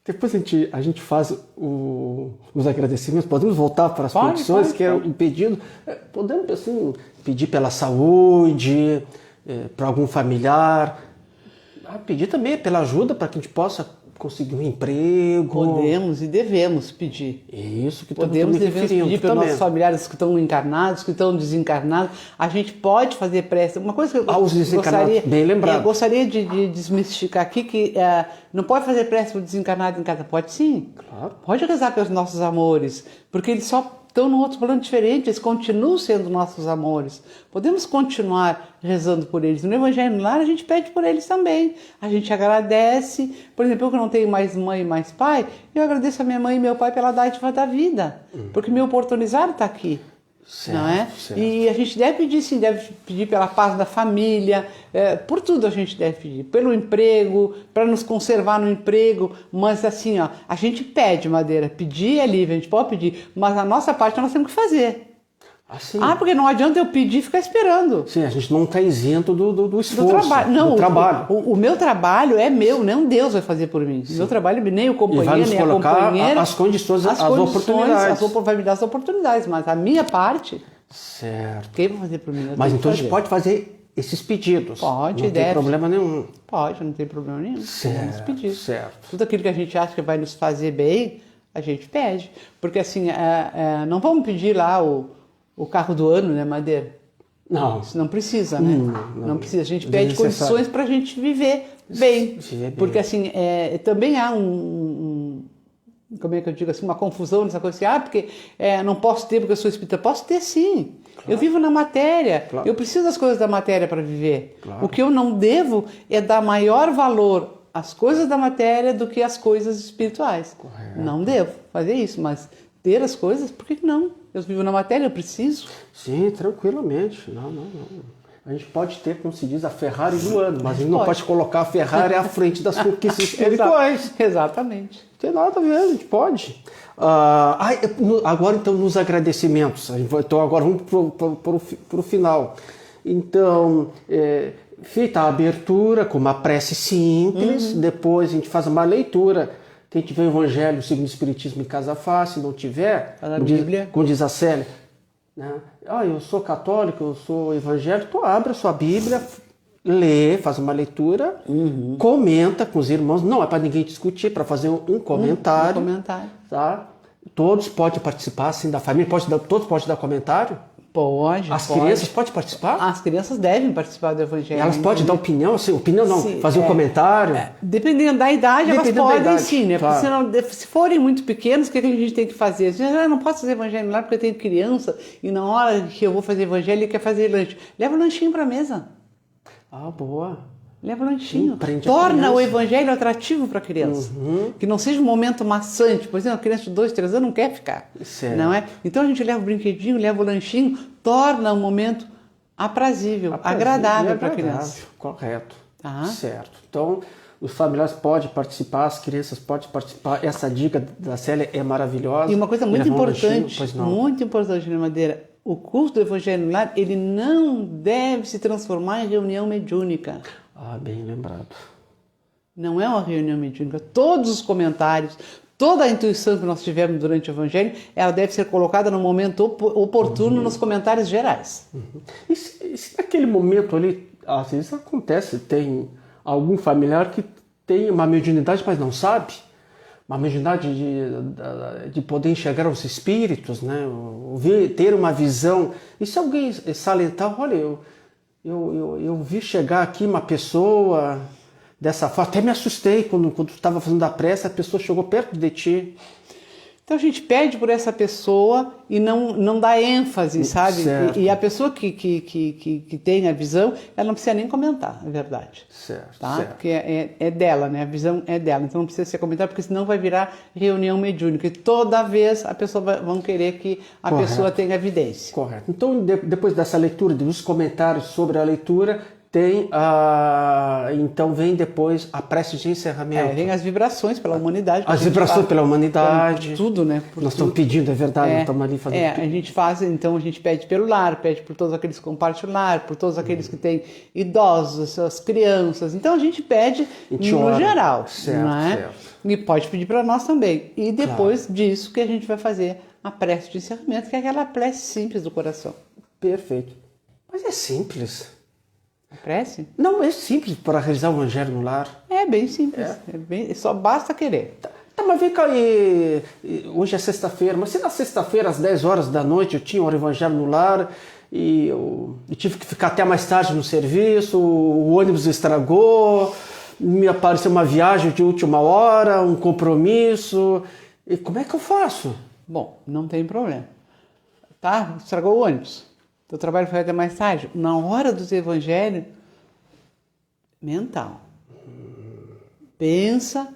Depois a gente faz os agradecimentos, podemos voltar para as petições, que é um pedido. Podemos assim, pedir pela saúde, para algum familiar, pedir também pela ajuda para que a gente possa conseguir um emprego. Podemos e devemos pedir. Isso que podemos e devemos pedir para os nossos familiares que estão encarnados, que estão desencarnados. A gente pode fazer prece. Uma coisa que eu gostaria de desmistificar aqui, que não pode fazer prece para o desencarnado em casa. Pode sim. Claro. Pode rezar pelos nossos amores, porque eles só estão num outro plano diferente, eles continuam sendo nossos amores. Podemos continuar rezando por eles. No Evangelho no Lar, a gente pede por eles também. A gente agradece. Por exemplo, eu que não tenho mais mãe e mais pai, eu agradeço a minha mãe e meu pai pela dádiva da vida, porque me oportunizaram estar aqui. Certo, não é? Certo. E a gente deve pedir, sim, deve pedir pela paz da família, por tudo a gente deve pedir, pelo emprego, para nos conservar no emprego, mas assim, a gente pede, Madeira, pedir é livre, a gente pode pedir, mas a nossa parte nós temos que fazer. Assim. Porque não adianta eu pedir e ficar esperando. Sim, a gente não está isento do esforço, do trabalho. Não, do trabalho. O meu trabalho é meu, nem Deus vai fazer por mim. Sim. O meu trabalho, nem o companheiro, nem a companheira. As condições, as oportunidades. Vai me dar as oportunidades, mas a minha parte, certo. Quem vai fazer por mim? Mas então a gente pode fazer esses pedidos. Pode, não tem problema nenhum. Pode, não tem problema nenhum. Certo, pedir. certo. Tudo aquilo que a gente acha que vai nos fazer bem, a gente pede. Porque assim, não vamos pedir lá o carro do ano, né, Madeira? Não. Isso não precisa, né? Não precisa. A gente pede condições para a gente viver bem. Porque assim, também há como é que eu digo assim, uma confusão nessa coisa assim, porque não posso ter porque eu sou espírita. Posso ter sim. Claro. Eu vivo na matéria. Claro. Eu preciso das coisas da matéria para viver. Claro. O que eu não devo é dar maior valor às coisas da matéria do que às coisas espirituais. Correto. Não devo fazer isso, mas ter as coisas, por que não? Eu vivo na matéria, eu preciso. Sim, tranquilamente. Não. A gente pode ter, como se diz, a Ferrari do ano, mas a gente não pode colocar a Ferrari à frente das conquistas espirituais. Exatamente. Não tem nada a ver, a gente pode. Agora, então, nos agradecimentos. Então, agora vamos para o final. Então, feita a abertura com uma prece simples, depois a gente faz uma leitura. Quem tiver o Evangelho segundo o Espiritismo em casa fácil, se não tiver, como diz a Célia, né? Eu sou católico, eu sou evangélico, então abre a sua Bíblia, lê, faz uma leitura, comenta com os irmãos, não é para ninguém discutir, para fazer um comentário. Tá? Todos podem participar, assim, da família, todos podem dar comentário? Pode. As crianças podem participar? As crianças devem participar do Evangelho. Elas podem dar opinião? Assim, opinião não, fazer um comentário? Dependendo da idade, elas podem sim, né? Claro. Porque senão, se forem muito pequenos, o que a gente tem que fazer? Eu não posso fazer Evangelho lá porque eu tenho criança e na hora que eu vou fazer Evangelho ele quer fazer lanche. Leva o lanchinho para a mesa. Ah, boa. Leva o lanchinho. Prende a Torna criança. o evangelho atrativo para a criança. Que não seja um momento maçante. Por exemplo, a criança de 2, 3 anos não quer ficar. Certo. Não é? Então a gente leva o brinquedinho, leva o lanchinho, torna um momento aprazível, agradável para a criança. Correto. Tá? Certo. Então, os familiares podem participar, as crianças podem participar. Essa dica da Célia é maravilhosa. E uma coisa muito Levar um lanchinho, importante, pois não. muito importante, né, Madeira? O curso do Evangelho no Lar, ele não deve se transformar em reunião mediúnica. Ah, bem lembrado. Não é uma reunião mediúnica. Todos os comentários, toda a intuição que nós tivemos durante o Evangelho, ela deve ser colocada no momento oportuno nos comentários gerais. E se naquele momento ali, às vezes acontece, tem algum familiar que tem uma mediunidade, mas não sabe, uma mediunidade de poder enxergar os espíritos, né? Ter uma visão. E se alguém salientar, olha, eu vi chegar aqui uma pessoa dessa forma, até me assustei quando estava fazendo a prece, a pessoa chegou perto de ti. Então a gente pede por essa pessoa e não dá ênfase, sabe? E a pessoa que tem a visão, ela não precisa nem comentar, é verdade. Certo, Tá? certo. Porque é dela, né? A visão é dela. Então não precisa ser comentar, porque senão vai virar reunião mediúnica. E toda vez a pessoa vão querer que a Correto. pessoa tenha evidência. Correto. Então, depois dessa leitura, dos comentários sobre a leitura, então vem depois a prece de encerramento. Vem as vibrações pela humanidade. As vibrações pela humanidade. Por tudo, né? Por Nós tudo. estamos pedindo, é verdade, nós estamos ali fazendo a gente faz, então a gente pede pelo lar, pede por todos aqueles que compartilham o lar, por todos aqueles que têm idosos, as crianças. Então a gente pede no geral, certo, não é? certo. E pode pedir para nós também. E depois disso que a gente vai fazer a prece de encerramento, que é aquela prece simples do coração. Perfeito. Mas é simples. A prece? Não, é simples para realizar o Evangelho no lar. É bem simples. Só basta querer. Tá, mas vem cá, hoje é sexta-feira, mas se na sexta-feira, às 10 horas da noite, eu tinha o Evangelho no lar e eu tive que ficar até mais tarde no serviço, o ônibus estragou, me apareceu uma viagem de última hora, um compromisso, e como é que eu faço? Bom, não tem problema. Tá? Estragou o ônibus. Teu trabalho foi até mais tarde. Na hora do teu evangelho, mental. Pensa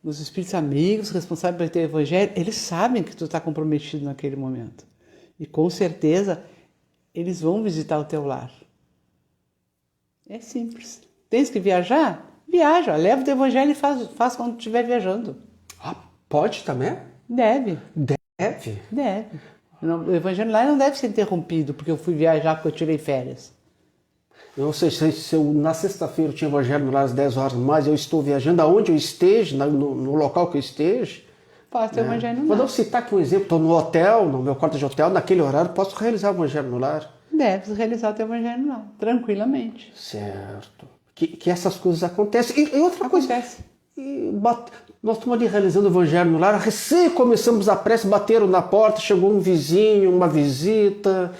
nos espíritos amigos responsáveis pelo teu evangelho. Eles sabem que tu está comprometido naquele momento. E com certeza, eles vão visitar o teu lar. É simples. Tens que viajar? Viaja. Leva o teu evangelho e faz quando estiver viajando. Ah, pode também? Deve. Deve? Deve. O evangelho lá não deve ser interrompido porque eu fui viajar, porque eu tirei férias. Ou seja, se na sexta-feira eu tinha evangelho lá às 10 horas, mas eu estou viajando aonde eu esteja, no local que eu esteja. Faço teu evangelho no Quando lar. eu citar aqui um exemplo, estou no hotel, no meu quarto de hotel, naquele horário, posso realizar o evangelho no lar. Deves realizar o teu evangelho no lar, tranquilamente. Certo. Que essas coisas acontecem. E outra coisa. Acontece. Nós estamos ali realizando o evangelho no lar, recém começamos a prece, bateram na porta, chegou um vizinho, uma visita.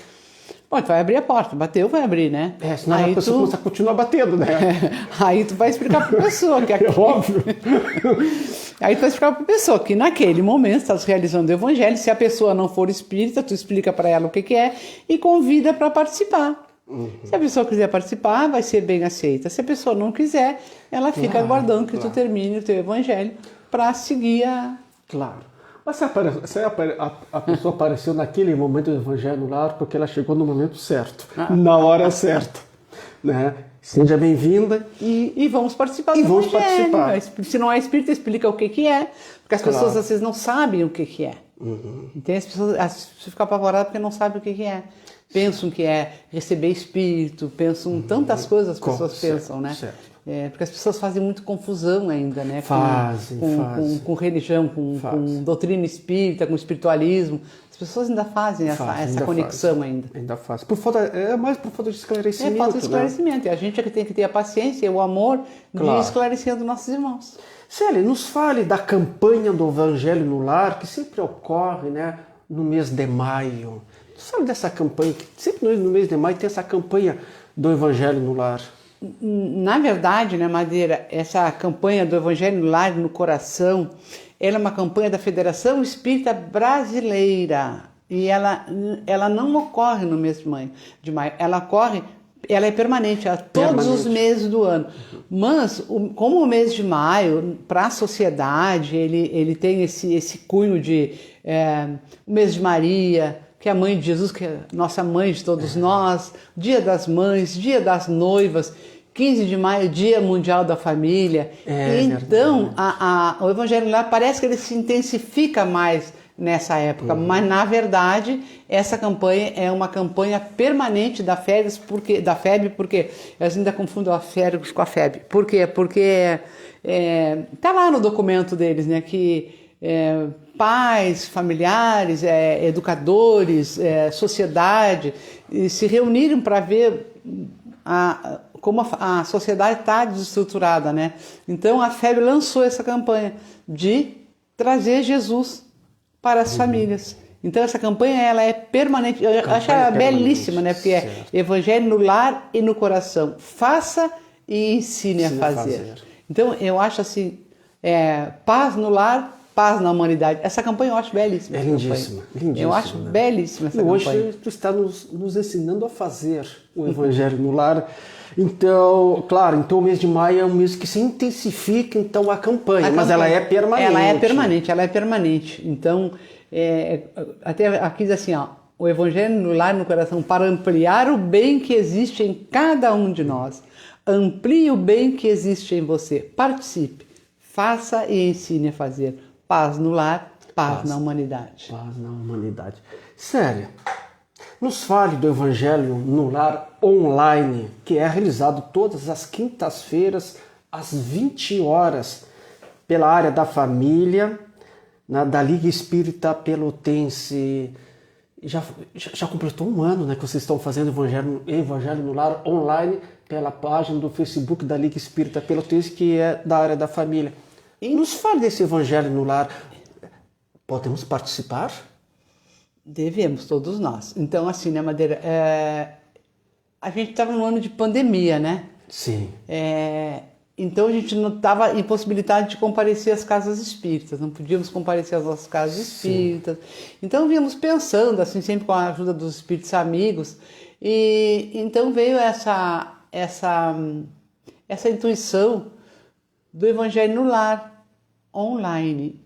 Bom, tu vai abrir a porta, bateu, vai abrir, né? Senão a pessoa começa a continuar batendo, né? Aí tu vai explicar para a pessoa que aqui... É óbvio. Aí tu vai explicar para a pessoa que naquele momento estás realizando o evangelho, se a pessoa não for espírita, tu explica para ela o que é e convida para participar. Se a pessoa quiser participar, vai ser bem aceita. Se a pessoa não quiser, ela fica aguardando que tu termine o teu evangelho para seguir a... Claro. Mas se a pessoa apareceu naquele momento do evangelho no lar, porque ela chegou no momento certo, na hora certa, né? Seja bem-vinda e vamos participar do vamos evangelho. participar. Se não é espírita, explica o que é, porque as pessoas às vezes não sabem o que é. Então as pessoas ficam apavoradas porque não sabem o que é. Pensam que é receber espírito, pensam tantas coisas as pessoas pensam, né? Certo. Porque as pessoas fazem muito confusão ainda, né? Fazem. Com religião, com doutrina espírita, com espiritualismo. As pessoas ainda fazem essa conexão ainda. Ainda faz. Mais por falta de esclarecimento. Falta de esclarecimento. Né? E a gente é que tem que ter a paciência e o amor de ir esclarecendo nossos irmãos. Célia, nos fale da campanha do Evangelho no Lar, que sempre ocorre, né, no mês de maio. Sabe dessa campanha, que sempre no mês de maio tem essa campanha do Evangelho no Lar? Na verdade, né, Madeira, essa campanha do Evangelho no Lar, no Coração, ela é uma campanha da Federação Espírita Brasileira. E ela não ocorre no mês de maio. Ela ocorre Ela é permanente, todos os meses do ano. Mas, como o mês de maio, para a sociedade, ele tem esse cunho de o mês de Maria, que é a mãe de Jesus, que é nossa mãe de todos nós, Dia das Mães, Dia das Noivas, 15 de maio, Dia Mundial da Família. Então, o Evangelho lá parece que ele se intensifica mais nessa época, mas na verdade essa campanha é uma campanha permanente da FEB, porque eu ainda confundo a FEB com a FEB. Por quê? Porque tá lá no documento deles, né, que pais, familiares, educadores, sociedade se reuniram para ver como a sociedade está desestruturada, né? Então a FEB lançou essa campanha de trazer Jesus para as famílias. Então essa campanha ela é permanente. Eu acho ela belíssima, né? Porque é Evangelho no lar e no coração. Faça e ensine a fazer. Então eu acho assim, paz no lar, paz na humanidade. Essa campanha eu acho belíssima. É lindíssima, lindíssima. Eu acho belíssima essa campanha. Hoje tu está nos ensinando a fazer o Evangelho no lar. Então, claro, então o mês de maio é um mês que se intensifica então a campanha, mas ela é permanente. Ela é permanente. Então, até aqui diz assim, ó, o Evangelho no lar e no coração para ampliar o bem que existe em cada um de nós. Amplie o bem que existe em você. Participe, faça e ensine a fazer. Paz no lar, paz na humanidade. Paz na humanidade. Sério. Nos fale do Evangelho no Lar online, que é realizado todas as quintas-feiras, às 20 horas, pela área da família, da Liga Espírita Pelotense. Já completou um ano, né, que vocês estão fazendo Evangelho no Lar online pela página do Facebook da Liga Espírita Pelotense, que é da área da família. E nos fale desse Evangelho no Lar. Podemos participar? Devemos, todos nós. Então, assim, né, Madeira, a gente estava num ano de pandemia, né? Sim. Então, a gente não estava impossibilitado de comparecer às casas espíritas, não podíamos comparecer às nossas casas espíritas. Então, vínhamos pensando, assim, sempre com a ajuda dos espíritos amigos, e então veio essa intuição do Evangelho no Lar, online.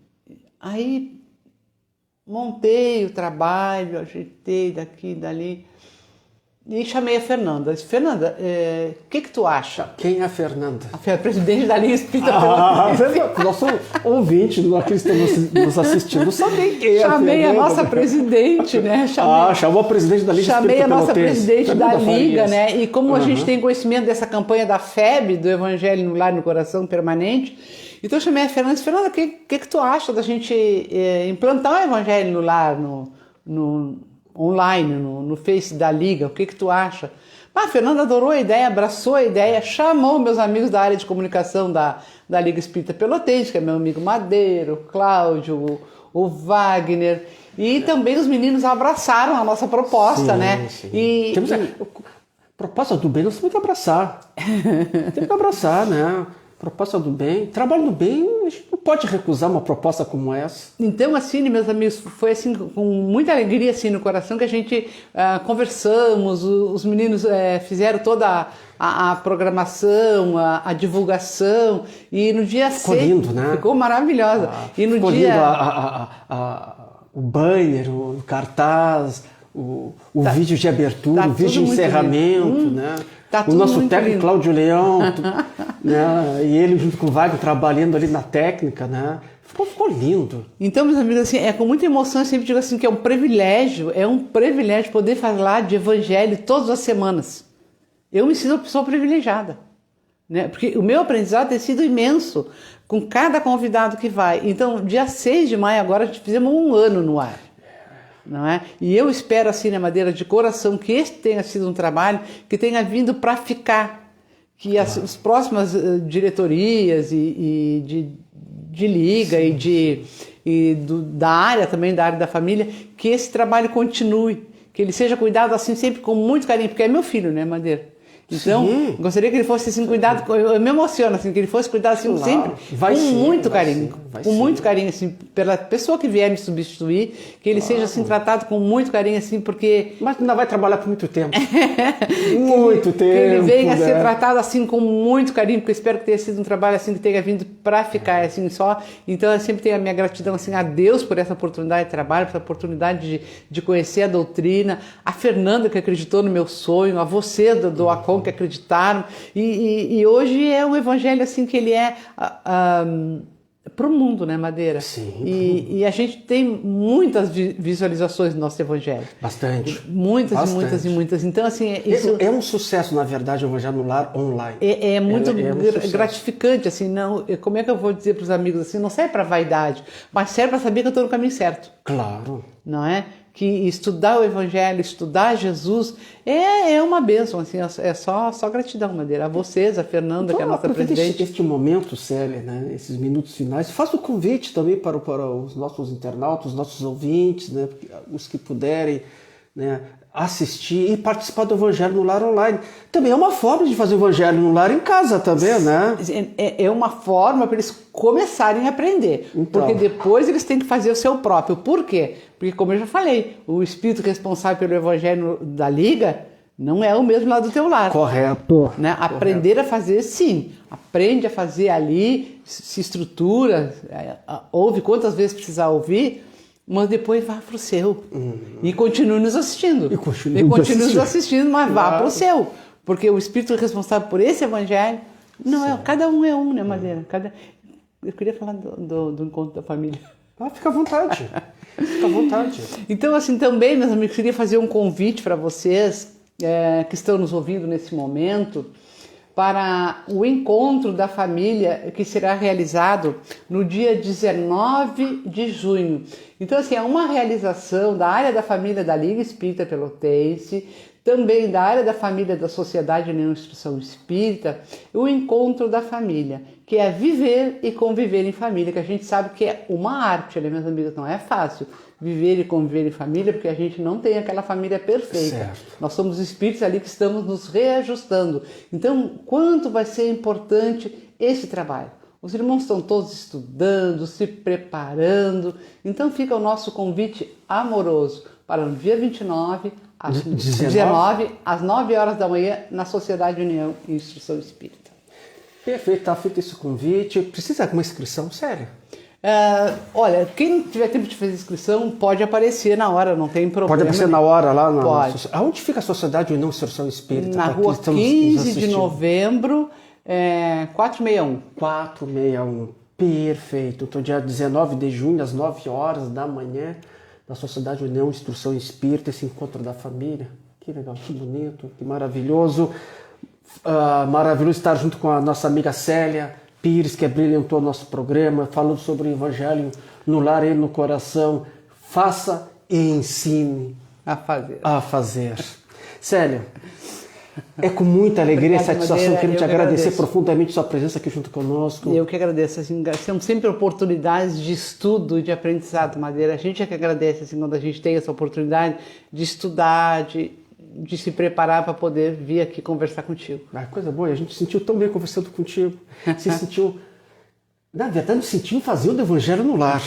Aí, montei o trabalho, ajeitei daqui e dali e chamei a Fernanda. Disse, Fernanda, o que tu acha? Quem é a Fernanda? A presidente da Liga Espírita. Nosso ouvinte que está nos assistindo sabe quem é. Chamei a nossa presidente, né? Chamou a presidente da Liga Espírita. Chamei a nossa presidente da Liga, né? E como a gente tem conhecimento dessa campanha da FEB, do Evangelho no Lar e no Coração Permanente, então eu chamei a Fernanda e disse, Fernanda, o que tu acha da gente implantar o Evangelho no Lar, online, no Face da Liga? O que tu acha? A Fernanda adorou a ideia, abraçou a ideia, chamou meus amigos da área de comunicação da Liga Espírita Pelotense, que é meu amigo Madeiro, o Cláudio, o Wagner, e também os meninos abraçaram a nossa proposta, né? Sim. Proposta do bem nós temos que abraçar. Tem que abraçar, né? Proposta do bem, trabalho do bem, a gente não pode recusar uma proposta como essa. Então, assim, meus amigos, foi assim com muita alegria assim no coração que a gente conversamos, os meninos fizeram toda a programação, a divulgação, e no dia ficou lindo, né? Ficou maravilhosa. E no ficou dia lindo o banner, o cartaz, o vídeo de abertura, o vídeo de encerramento, né? O nosso técnico lindo. Cláudio Leão, né? E ele junto com o Wagner trabalhando ali na técnica, né? Ficou lindo. Então, meus amigos, assim, com muita emoção eu sempre digo assim que é um privilégio poder falar de evangelho todas as semanas. Eu me sinto uma pessoa privilegiada, né? Porque o meu aprendizado tem sido imenso com cada convidado que vai. Então, dia 6 de maio agora a gente fizemos um ano no ar. Não é? E eu espero assim, na Madeira, de coração, que este tenha sido um trabalho que tenha vindo para ficar, que as próximas diretorias de Liga da área também, da área da família, que esse trabalho continue, que ele seja cuidado assim sempre com muito carinho, porque é meu filho, né, Madeira? Então, gostaria que ele fosse assim cuidado, eu me emociono assim, que ele fosse cuidado assim sempre com muito carinho. com muito carinho, assim, pela pessoa que vier me substituir, que ele seja assim tratado com muito carinho, assim, porque Mas ainda vai trabalhar por muito tempo. Muito tempo. que ele venha a né? ser tratado assim com muito carinho, porque eu espero que tenha sido um trabalho assim que tenha vindo para ficar assim só. Então eu sempre tenho a minha gratidão assim a Deus por essa oportunidade de trabalho, por essa oportunidade de conhecer a doutrina, a Fernanda que acreditou no meu sonho, a você do Acom que acreditaram, e hoje é um evangelho assim que ele é para o mundo, né, Madeira? Sim. E a gente tem muitas visualizações do nosso evangelho. Bastante. Muitas Bastante. e muitas e muitas. Então, assim, isso É um sucesso, na verdade, o Evangelho no Lar online. é muito sucesso. gratificante, assim, não, como é que eu vou dizer para os amigos assim, não serve para vaidade, mas serve para saber que eu estou no caminho certo. Claro. Não é? Que estudar o Evangelho, estudar Jesus é uma bênção, assim, é só gratidão, Madeira. A vocês, a Fernanda, Então, que é a nossa aproveita presidente. este momento, Célia, né, esses minutos finais. Faça o convite também para os nossos internautas, os nossos ouvintes, né, os que puderem, né, assistir e participar do Evangelho no Lar online. Também é uma forma de fazer o Evangelho no Lar em casa também, né? É uma forma para eles começarem a aprender, Então. porque depois eles têm que fazer o seu próprio. Por quê? Porque, como eu já falei, o espírito responsável pelo Evangelho da Liga não é o mesmo lá do teu lar. Correto. Né? Aprender a fazer, sim. Aprende a fazer ali, se estrutura, ouve quantas vezes precisar ouvir, mas depois vá para o seu. E continue nos assistindo. E continue nos assistindo, mas vá para o seu. Porque o espírito responsável por esse evangelho, não é, cada um é um, né, Madeira? Eu queria falar do encontro da família. Fica à vontade. Fica à vontade. Então, assim, também, meus amigos, queria fazer um convite para vocês que estão nos ouvindo nesse momento, para o encontro da família que será realizado no dia 19 de junho. Então, assim, é uma realização da área da família da Liga Espírita Pelotense, também da área da família da Sociedade União Instrução Espírita, o encontro da família, que é viver e conviver em família, que a gente sabe que é uma arte, né, meus amigos? Não é fácil viver e conviver em família, porque a gente não tem aquela família perfeita. Certo. Nós somos espíritos ali que estamos nos reajustando. Então, quanto vai ser importante esse trabalho? Os irmãos estão todos estudando, se preparando. Então, fica o nosso convite amoroso para no dia 29, às 19, às 9 horas da manhã, na Sociedade União e Instrução Espírita. Perfeito, está feito esse convite. Precisa de alguma inscrição séria? Olha, quem tiver tempo de fazer inscrição pode aparecer na hora, não tem problema. Pode aparecer na hora lá? Pode. Aonde fica a Sociedade União Instrução Espírita? Na rua 15 de novembro, 461. 461. Perfeito. Então, dia 19 de junho, às 9 horas da manhã, na Sociedade União Instrução Espírita, esse encontro da família. Que legal, que bonito, que maravilhoso. Maravilhoso estar junto com a nossa amiga Célia Pires, que brilhantou o nosso programa, falando sobre o Evangelho no lar e no coração. Faça e ensine a fazer. Célia, é com muita alegria e satisfação Madeira, queremos te agradecer agradeço profundamente sua presença aqui junto conosco. Eu que agradeço, assim, são sempre oportunidades de estudo e de aprendizado, Madeira. A gente é que agradece, assim, quando a gente tem essa oportunidade de estudar, de se preparar para poder vir aqui conversar contigo. Coisa boa, a gente se sentiu tão bem conversando contigo. Se sentiu, na verdade, sentiu fazendo o Evangelho no lar.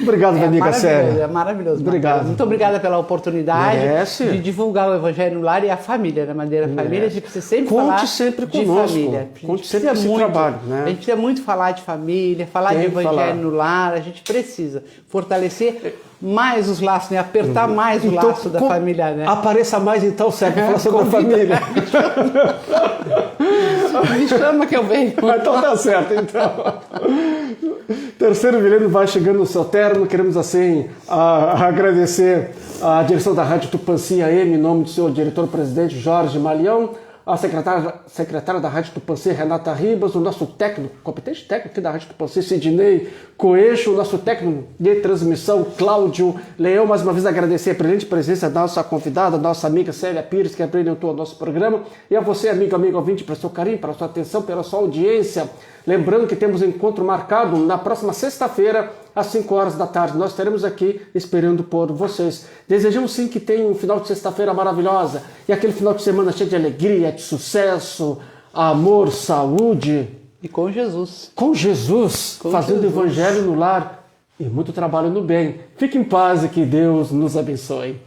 Obrigado, minha amiga Célia. É maravilhoso. Obrigado. Madeira. Muito obrigada pela oportunidade Merece. de divulgar o Evangelho no lar e a família, né, Madeira? A família, a gente precisa sempre Conte falar sempre de conosco. família. Conte sempre com esse trabalho, né? A gente precisa muito falar de família, falar de Evangelho no lar, a gente precisa fortalecer mais os laços, né? Apertar mais o laço da família, né? Apareça mais então, Sérgio, falar sobre a família. Me chama que eu venho. Então tá certo, então. Terceiro milênio vai chegando no seu término. Queremos, assim, agradecer a direção da Rádio Tupãssi AM, em nome do seu diretor-presidente Jorge Malião, a secretária da Rádio Tupãssi, Renata Ribas, o nosso técnico, competente técnico aqui da Rádio Tupãssi, Sidney Coeixo, o nosso técnico de transmissão, Cláudio Leão. Mais uma vez agradecer a brilhante presença da nossa convidada, da nossa amiga Célia Pires, que brilhantou o nosso programa. E a você, amigo ouvinte, pelo seu carinho, pela sua atenção, pela sua audiência. Lembrando que temos um encontro marcado na próxima sexta-feira, às 5 horas da tarde. Nós estaremos aqui esperando por vocês. Desejamos sim que tenham um final de sexta-feira maravilhosa e aquele final de semana cheio de alegria, de sucesso, amor, saúde E com Jesus. Com Jesus, Com fazendo Jesus. evangelho no lar e muito trabalho no bem. Fique em paz e que Deus nos abençoe.